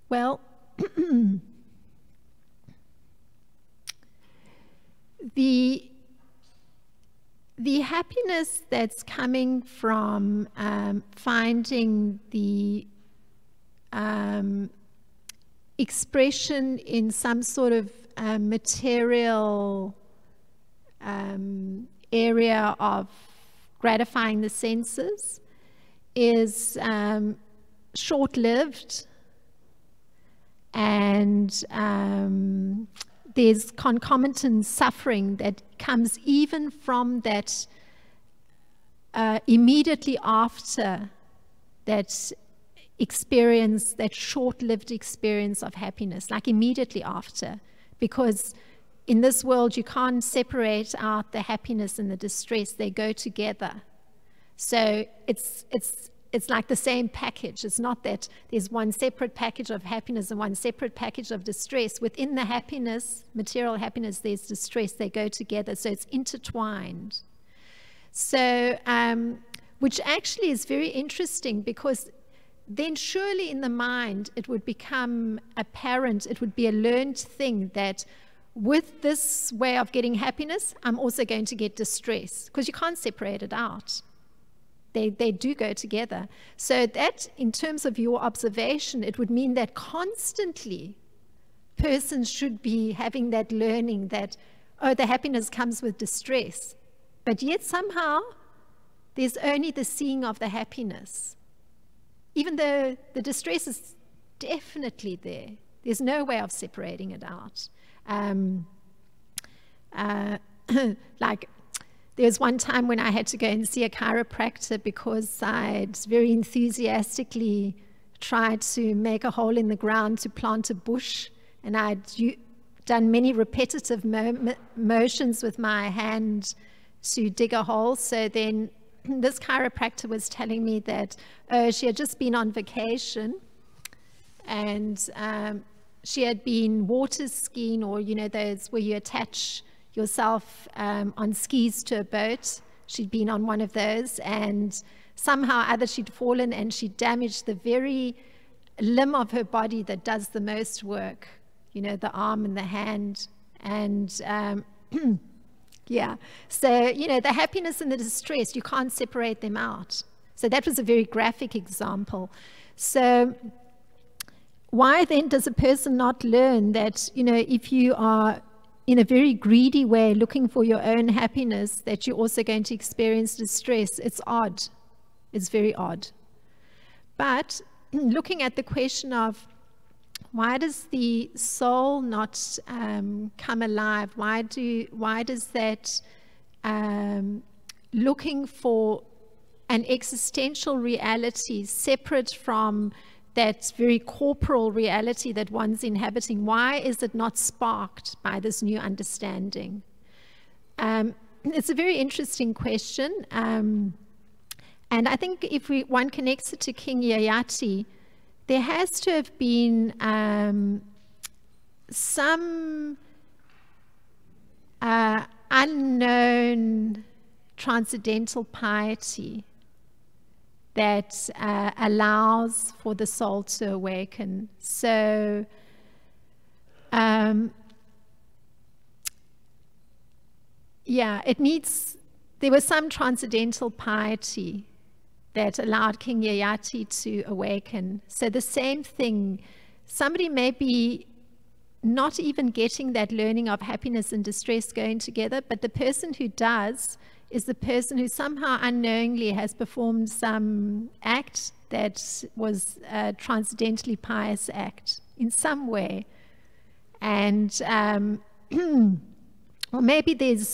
Well, the happiness that's coming from finding the expression in some sort of material area of gratifying the senses is short-lived, and there's concomitant suffering that comes even from that immediately after that experience, that short-lived experience of happiness, like immediately after, because in this world you can't separate out the happiness and the distress. They go together. So it's like the same package. It's not that there's one separate package of happiness and one separate package of distress. Within the happiness, material happiness, there's distress. They go together. So it's intertwined. So, which actually is very interesting, because then surely in the mind it would become apparent, it would be a learned thing that with this way of getting happiness, I'm also going to get distress, because you can't separate it out. They do go together. So that, in terms of your observation, it would mean that constantly persons should be having that learning that, oh, the happiness comes with distress. But yet somehow there's only the seeing of the happiness. Even though the distress is definitely there. There's no way of separating it out. Like, there was one time when I had to go and see a chiropractor because I'd very enthusiastically tried to make a hole in the ground to plant a bush, and I'd done many repetitive motions with my hand to dig a hole. So then this chiropractor was telling me that she had just been on vacation, and she had been water skiing, or, you know, those where you attach yourself on skis to a boat. She'd been on one of those, and somehow or other she'd fallen and she damaged the very limb of her body that does the most work, you know, the arm and the hand. And yeah, so, you know, the happiness and the distress, you can't separate them out. So that was a very graphic example. So why then does a person not learn that, you know, if you are in a very greedy way looking for your own happiness, that you're also going to experience distress? It's odd. It's very odd. But looking at the question of why does the soul not come alive? Why does that looking for an existential reality separate from that very corporal reality that one's inhabiting? Why is it not sparked by this new understanding? It's a very interesting question. And I think if one connects it to King Yayati, there has to have been some unknown transcendental piety that allows for the soul to awaken. So yeah, there was some transcendental piety that allowed King Yayati to awaken. So the same thing, somebody may be not even getting that learning of happiness and distress going together, but the person who does is the person who somehow unknowingly has performed some act that was a transcendentally pious act in some way. And or maybe there's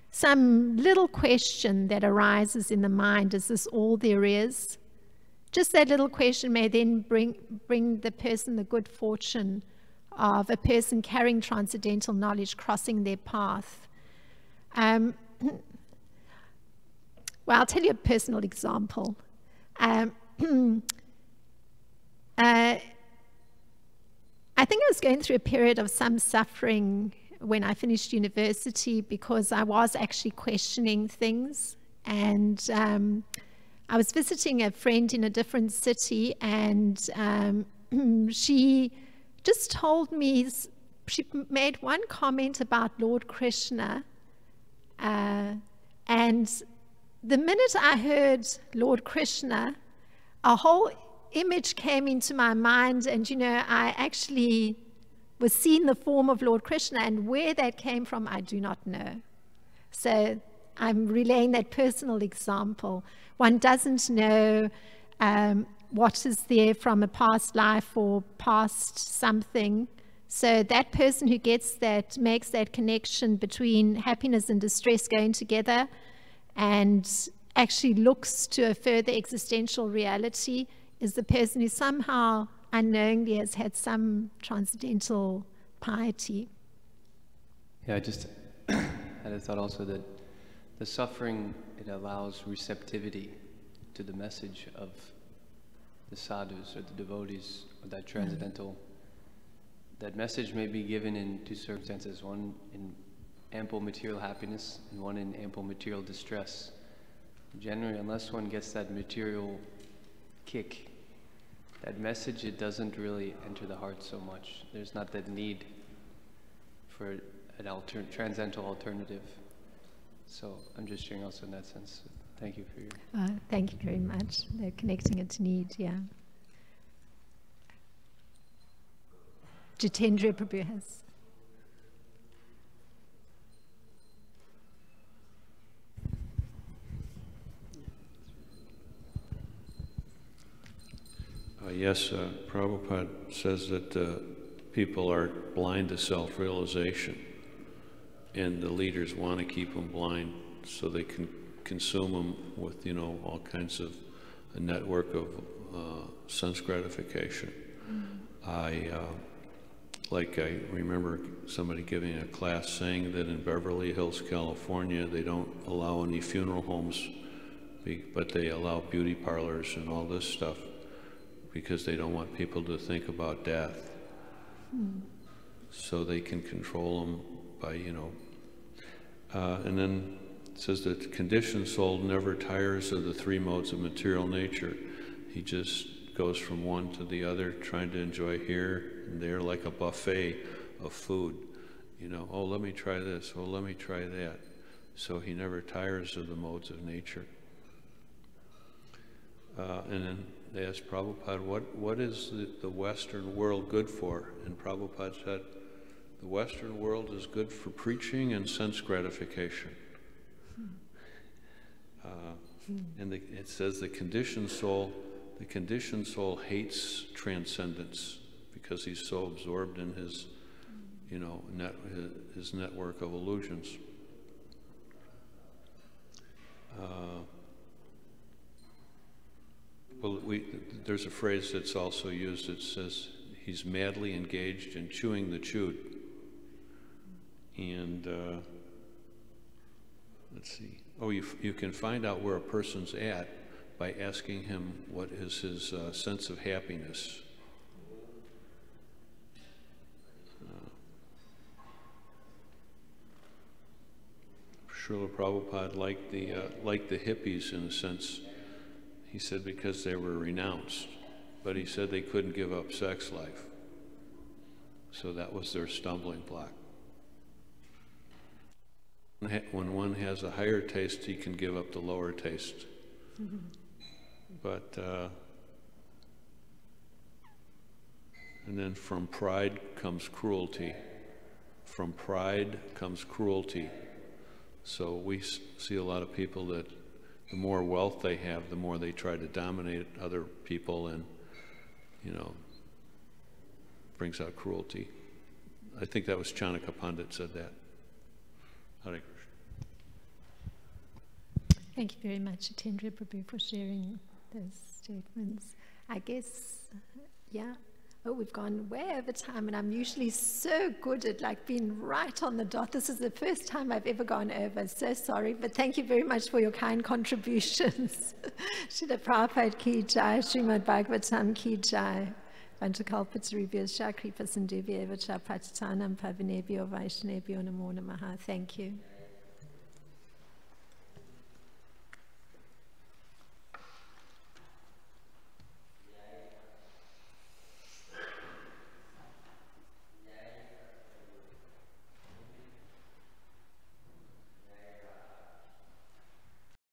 some little question that arises in the mind, is this all there is? Just that little question may then bring the person the good fortune of a person carrying transcendental knowledge crossing their path. Well, I'll tell you a personal example. I think I was going through a period of some suffering when I finished university because I was actually questioning things. And I was visiting a friend in a different city, and she just told me, she made one comment about Lord Krishna, and the minute I heard Lord Krishna, a whole image came into my mind, and I actually was seeing the form of Lord Krishna, and where that came from I do not know. So I'm relaying that personal example. One doesn't know what is there from a past life or past something. So that person who gets that, makes that connection between happiness and distress going together and actually looks to a further existential reality, is the person who somehow unknowingly has had some transcendental piety.
Yeah, I just had a thought also that the suffering, it allows receptivity to the message of the sadhus or the devotees of that transcendental. That message may be given in two circumstances, one in ample material happiness and one in ample material distress. Generally, unless one gets that material kick, that message, it doesn't really enter the heart so much. There's not that need for an transcendental alternative. So I'm just sharing also in that sense. Thank you for your...
Thank you very much. They're connecting it to need, yeah. Jitendra Prabhu has...
Yes, Prabhupada says that people are blind to self-realization, and the leaders want to keep them blind so they can consume them with, all kinds of a network of sense gratification. I remember somebody giving a class saying that in Beverly Hills, California, they don't allow any funeral homes, but they allow beauty parlors and all this stuff, because they don't want people to think about death. So they can control them by, and then it says that the conditioned soul never tires of the three modes of material nature. He just goes from one to the other, trying to enjoy here and there like a buffet of food. Oh, let me try this, oh, let me try that. So he never tires of the modes of nature. And then they asked Prabhupada, what is the Western world good for? And Prabhupada said, the Western world is good for preaching and sense gratification. And it says the conditioned soul hates transcendence because he's so absorbed in his, his network of illusions. Well, there's a phrase that's also used that says he's madly engaged in chewing the chewed. And let's see. Oh, you can find out where a person's at by asking him what is his sense of happiness. Srila Prabhupada liked the hippies in a sense. He said because they were renounced, but he said they couldn't give up sex life. So that was their stumbling block. When one has a higher taste, he can give up the lower taste. Mm-hmm. But, and then from pride comes cruelty. From pride comes cruelty. So we see a lot of people that the more wealth they have, the more they try to dominate other people, and, you know, brings out cruelty. I think that was Chanakya Pandit said that. Hare Krishna.
Thank you very much, Jitendra Prabhu, for sharing those statements. I guess, yeah. Oh, we've gone way over time, and I'm usually so good at like being right on the dot. This is the first time I've ever gone over. So sorry, but thank you very much for your kind contributions. Srila Prabhupada ki jai, Srimad Bhagavatam ki jai. Vantakalpatarubhyascha Kripa Sindhuvya Evacha Patitanam Pavanebhyo Vaishnebhyo Namo Namaha. Thank you.